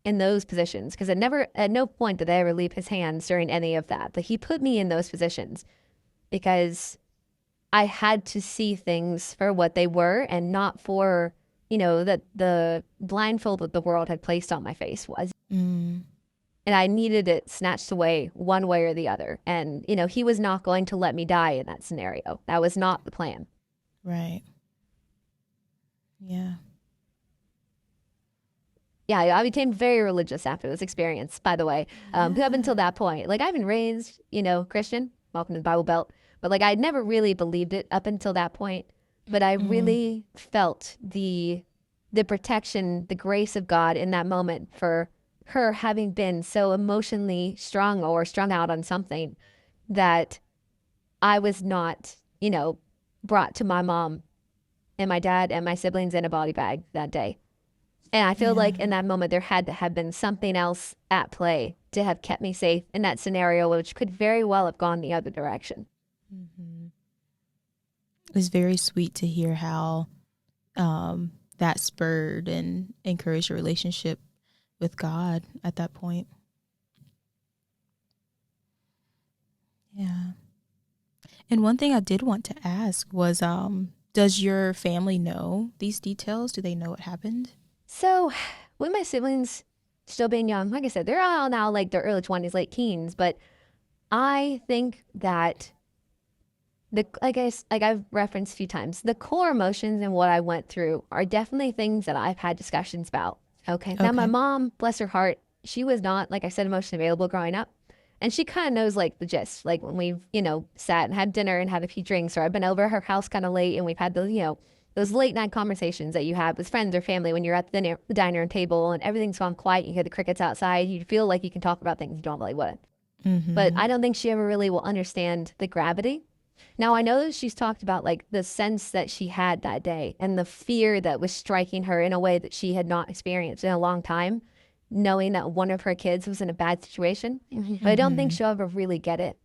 in those positions, because at no point did I ever leave his hands during any of that. But he put me in those positions because I had to see things for what they were and not for, that the blindfold that the world had placed on my face was. And I needed it snatched away one way or the other. And, he was not going to let me die in that scenario. That was not the plan. Right. Yeah. Yeah, I became very religious after this experience, by the way. Up until that point, like I've been raised, Christian, welcome to the Bible Belt, but like I'd never really believed it up until that point. But I really felt the protection, the grace of God in that moment for her having been so emotionally strong or strung out on something that I was not, brought to my mom and my dad and my siblings in a body bag that day. And I feel Yeah. like in that moment, there had to have been something else at play to have kept me safe in that scenario, which could very well have gone the other direction. Mm-hmm. It's very sweet to hear how that spurred and encouraged your relationship with God at that point. Yeah. And one thing I did want to ask was, does your family know these details? Do they know what happened? So, with my siblings still being young, like I said, they're all now like their early 20s, late teens, but I think that like I've referenced a few times, the core emotions and what I went through are definitely things that I've had discussions about. Okay. Now, my Okay. mom, bless her heart, she was not, like I said, emotionally available growing up. And she kind of knows like the gist. Like when we've, sat and had dinner and had a few drinks, or I've been over at her house kind of late and we've had those late night conversations that you have with friends or family when you're at the dining room table and everything's gone quiet. You hear the crickets outside. You feel like you can talk about things you don't really would. But Mm-hmm. I don't think she ever really will understand the gravity. Now, I know that she's talked about like the sense that she had that day and the fear that was striking her in a way that she had not experienced in a long time, knowing that one of her kids was in a bad situation. But I don't think Mm-hmm. she'll ever really get it.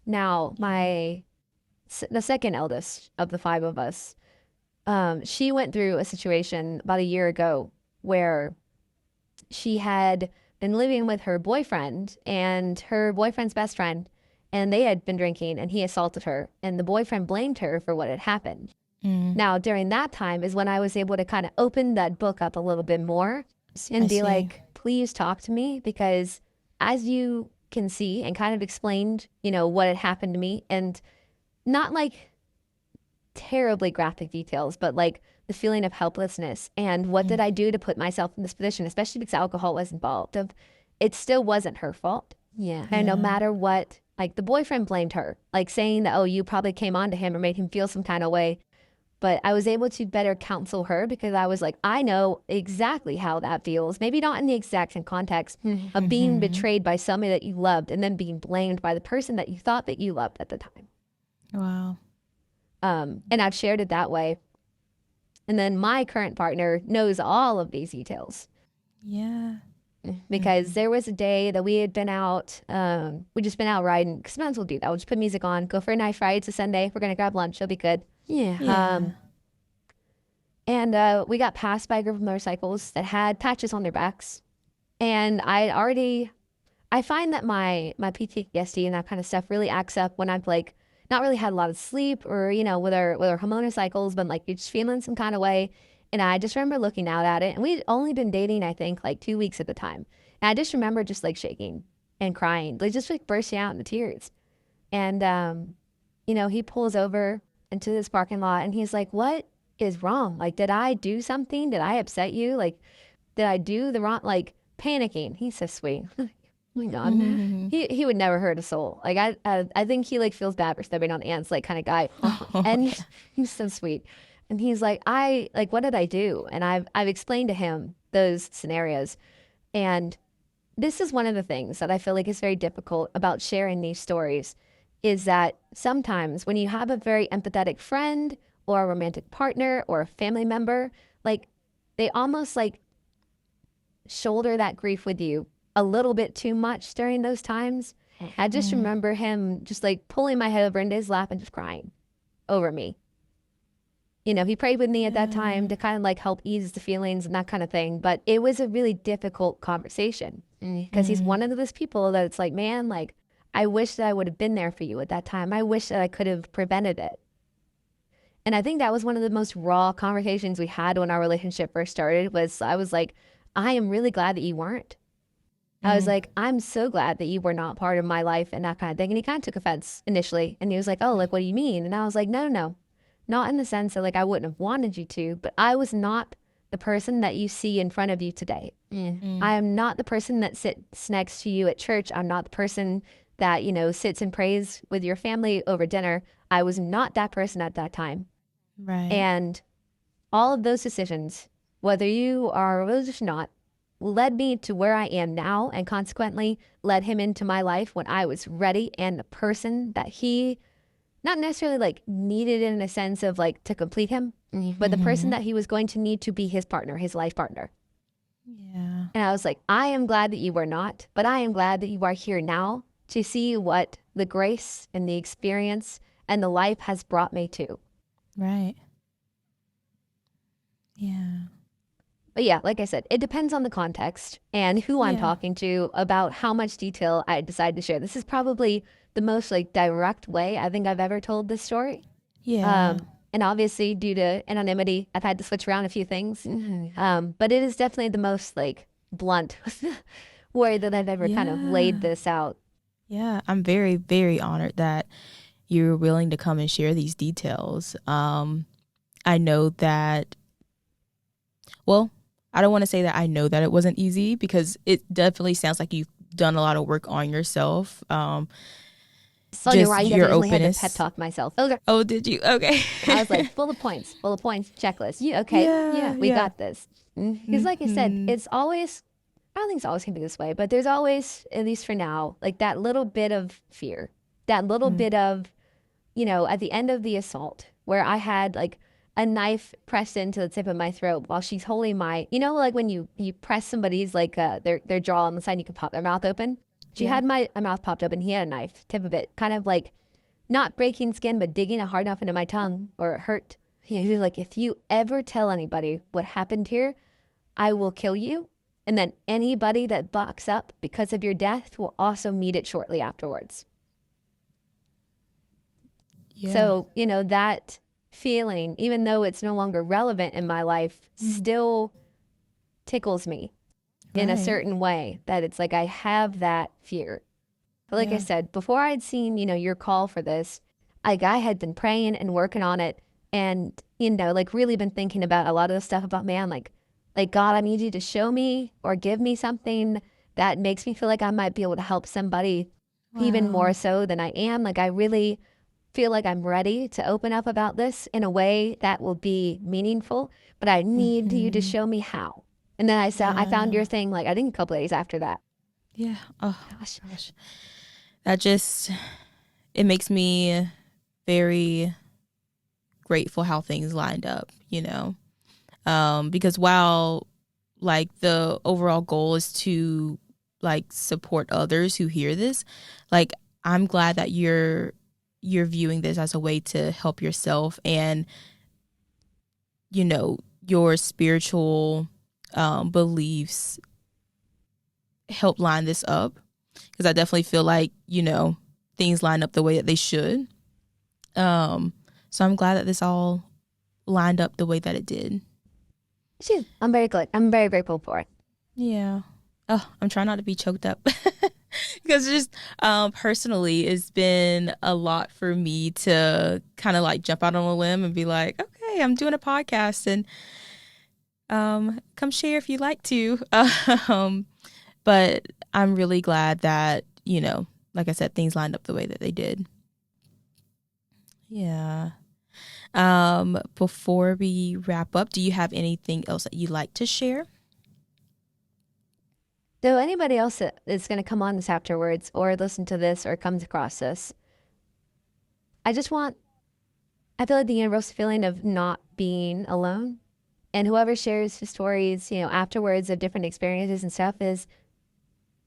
Now, Yeah. the second eldest of the five of us, she went through a situation about a year ago where she had been living with her boyfriend and her boyfriend's best friend, and they had been drinking, and he assaulted her, and the boyfriend blamed her for what had happened. Mm, Now, during that time is when I was able to kind of open that book up a little bit more I and be see. like, please talk to me, because as you can see and kind of explained, what had happened to me, and not like terribly graphic details, but like the feeling of helplessness and what did Mm, I do to put myself in this position, especially because alcohol was involved. It still wasn't her fault. Yeah. And no yeah. matter what, like the boyfriend blamed her, like saying that, oh, you probably came on to him or made him feel some kind of way. But I was able to better counsel her because I was like, I know exactly how that feels. Maybe not in the exact same context of being Mm-hmm. betrayed by somebody that you loved and then being blamed by the person that you thought that you loved at the time. Wow. And I've shared it that way. And then my current partner knows all of these details Yeah. because Mm-hmm. there was a day that we had been out, we just been out riding. Because sometimes we'll do that. We'll just put music on, go for a nice ride. It's a Sunday. We're going to grab lunch. It'll be good. Yeah. Yeah. And we got passed by a group of motorcycles that had patches on their backs. And I find that my PTSD and that kind of stuff really acts up when I've like not really had a lot of sleep or with our motorcycles, but like you're just feeling some kind of way. And I just remember looking out at it, and we'd only been dating I think like 2 weeks at the time, and I just remember just like shaking and crying, like just like bursting out into tears. And he pulls over into this parking lot, and he's like, "What is wrong? Like, did I do something? Did I upset you? Like, did I do the wrong?" Like panicking. He's so sweet. Oh my God, Mm-hmm. he would never hurt a soul. Like I think he like feels bad for stepping on ants, like kind of guy. Oh, And yeah. he's so sweet. And he's like, I like, what did I do? And I've explained to him those scenarios. And this is one of the things that I feel like is very difficult about sharing these stories, is that sometimes when you have a very empathetic friend or a romantic partner or a family member, like they almost like shoulder that grief with you a little bit too much during those times. I just Mm, remember him just like pulling my head over into his lap and just crying over me. He prayed with me at that time yeah. to kind of like help ease the feelings and that kind of thing. But it was a really difficult conversation because he's Mm, one of those people that it's like, man, like, I wish that I would have been there for you at that time. I wish that I could have prevented it. And I think that was one of the most raw conversations we had when our relationship first started was I was like, I am really glad that you weren't. I was mm, like, I'm so glad that you were not part of my life and that kind of thing. And he kind of took offense initially. And he was like, oh, like, what do you mean? And I was like, no, no, no. Not in the sense that like I wouldn't have wanted you to, but I was not the person that you see in front of you today. mm. I am not the person that sits next to you at church. I'm not the person that, sits and prays with your family over dinner. I was not that person at that time. Right. And all of those decisions, whether you are religious or not, led me to where I am now and consequently led him into my life when I was ready and the person that he not necessarily like needed in a sense of like to complete him, but the person Mm-hmm. that he was going to need to be his partner, his life partner. Yeah. And I was like, I am glad that you were not, but I am glad that you are here now to see what the grace and the experience and the life has brought me to. Right. Yeah. But yeah, like I said, it depends on the context and who I'm Yeah. talking to about how much detail I decide to share. This is probably the most like direct way I think I've ever told this story. Yeah. And obviously, due to anonymity, I've had to switch around a few things. But it is definitely the most like blunt way that I've ever kind of laid Yeah. this out. Yeah. I'm very, very honored that you're willing to come and share these details. I know that, well, I don't want to say that I know that it wasn't easy, because it definitely sounds like you've done a lot of work on yourself. So you're Just right. I your definitely had to pep openness. talk myself. Okay. Oh, did you? Okay. I was like, full of points, checklist. You okay? Yeah. Yeah, we Yeah. got this. Because, like I said, Hmm. it's always, I don't think it's always gonna be this way, but there's always, at least for now, like that little bit of fear, that little bit of, at the end of the assault where I had like a knife pressed into the tip of my throat while she's holding my, like when you press somebody's like their jaw on the side, you can pop their mouth open. She Yeah. had my mouth popped open. He had a knife, tip of it, kind of like not breaking skin, but digging it hard enough into my tongue or it hurt. He was like, if you ever tell anybody what happened here, I will kill you. And then anybody that bucks up because of your death will also meet it shortly afterwards. Yeah. So, that feeling, even though it's no longer relevant in my life, still tickles me in a Right. certain way that it's like I have that fear. But like I Yeah. said, before I'd seen, your call for this, like I had been praying and working on it and, like really been thinking about a lot of the stuff about man, like God, I need you to show me or give me something that makes me feel like I might be able to help somebody even more Wow. so than I am. Like I really feel like I'm ready to open up about this in a way that will be meaningful, but I need you to Hmm. show me how. And then I found Yeah. your thing like I think a couple days after that. Yeah. Oh Gosh. gosh. That just, it makes me very grateful how things lined up, because while like the overall goal is to like support others who hear this, like I'm glad that you're viewing this as a way to help yourself and your spiritual beliefs help line this up, because I definitely feel like things line up the way that they should. So I'm glad that this all lined up the way that it did. I'm very good. I'm very grateful for it. Yeah. Oh, I'm trying not to be choked up because just personally, it's been a lot for me to kind of like jump out on a limb and be like, okay, I'm doing a podcast and come share if you'd like to. Um, but I'm really glad that like I said, things lined up the way that they did. Yeah. Before we wrap up, do you have anything else that you'd like to share? So anybody else that is going to come on this afterwards or listen to this or comes across this, I just want, I feel like the universal feeling of not being alone. And whoever shares the stories, afterwards of different experiences and stuff is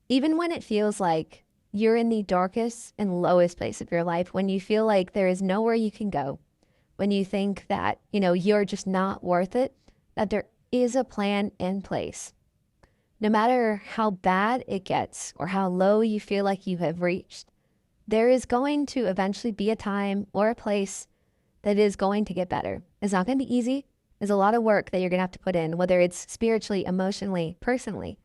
even when it feels like you're in the darkest and lowest place of your life, when you feel like there is nowhere you can go, when you think that, you're just not worth it, that there is a plan in place. No matter how bad it gets or how low you feel like you have reached, there is going to eventually be a time or a place that is going to get better. It's not going to be easy. There's a lot of work that you're going to have to put in, whether it's spiritually, emotionally, personally.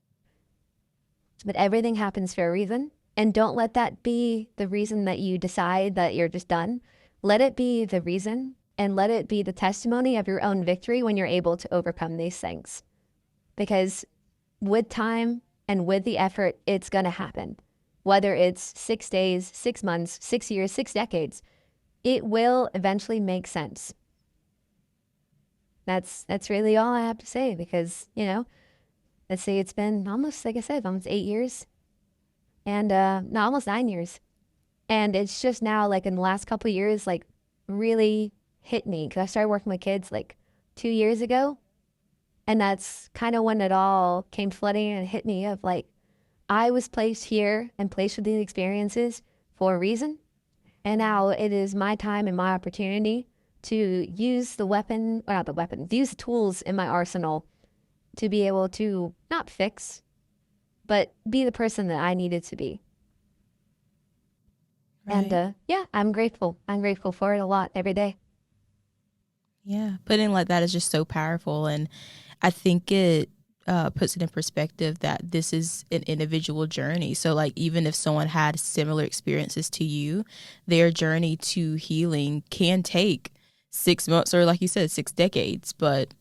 But everything happens for a reason. And don't let that be the reason that you decide that you're just done. Let it be the reason and let it be the testimony of your own victory when you're able to overcome these things. Because with time and with the effort, it's going to happen. Whether it's 6 days, 6 months, 6 years, 6 decades, it will eventually make sense. That's really all I have to say because, let's see, it's been almost, like I said, almost 8 years and no, almost 9 years. And it's just now like in the last couple of years, like really hit me because I started working with kids like 2 years ago. And that's kind of when it all came flooding and hit me of like, I was placed here and placed with these experiences for a reason. And now it is my time and my opportunity to use the weapon, or not the weapon, use the tools in my arsenal to be able to not fix, but be the person that I needed to be. Right. And yeah, I'm grateful. I'm grateful for it a lot every day. Yeah. Putting like that is just so powerful. And I think it puts it in perspective that this is an individual journey. So, like, even if someone had similar experiences to you, their journey to healing can take 6 months or, like you said, 6 decades. But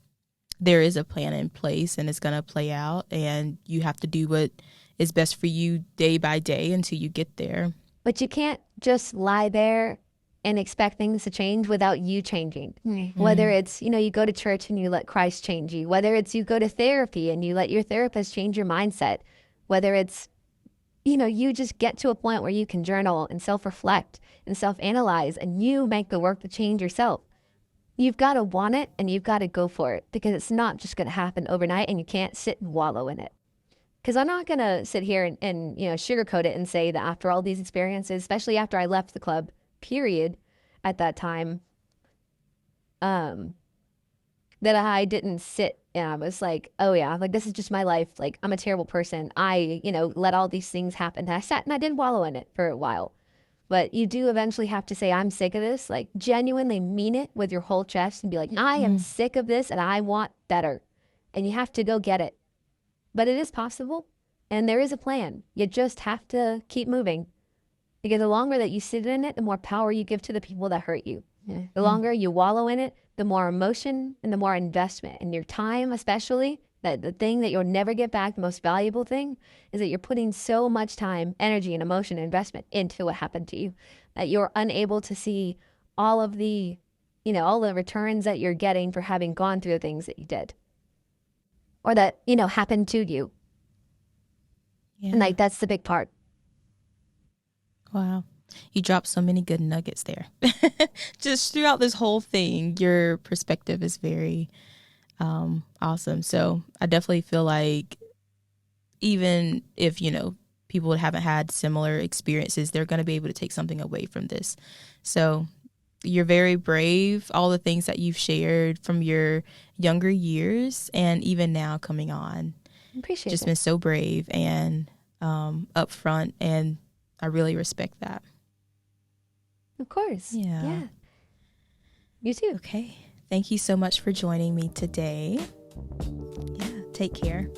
there is a plan in place and it's going to play out. And you have to do what is best for you day by day until you get there. But you can't just lie there and expect things to change without you changing. Whether it's, you go to church and you let Christ change you, whether it's you go to therapy and you let your therapist change your mindset, whether it's, you just get to a point where you can journal and self-reflect and self-analyze and you make the work to change yourself. You've got to want it and you've got to go for it because it's not just going to happen overnight and you can't sit and wallow in it. Because I'm not going to sit here and sugarcoat it and say that after all these experiences, especially after I left the club, period, at that time, that I didn't sit and I was like, oh yeah, like this is just my life. Like I'm a terrible person. I, let all these things happen. And I sat and I did wallow in it for a while. But you do eventually have to say, I'm sick of this. Like genuinely mean it with your whole chest and be like, I am sick of this and I want better. And you have to go get it. But it is possible and there is a plan. You just have to keep moving. Because the longer that you sit in it, the more power you give to the people that hurt you. Yeah. The longer you wallow in it, the more emotion and the more investment. And your time, especially, that the thing that you'll never get back, the most valuable thing, is that you're putting so much time, energy, and emotion and investment into what happened to you that you're unable to see all of the, all the returns that you're getting for having gone through the things that you did or that, happened to you. Yeah. And like, that's the big part. Wow. You dropped so many good nuggets there. Just throughout this whole thing, your perspective is very awesome. So I definitely feel like even if, people haven't had similar experiences, they're going to be able to take something away from this. So you're very brave, all the things that you've shared from your younger years and even now coming on. Appreciate just it. Been so brave and upfront, and I really respect that. Of course. Yeah. You too. Okay. Thank you so much for joining me today. Yeah. Take care.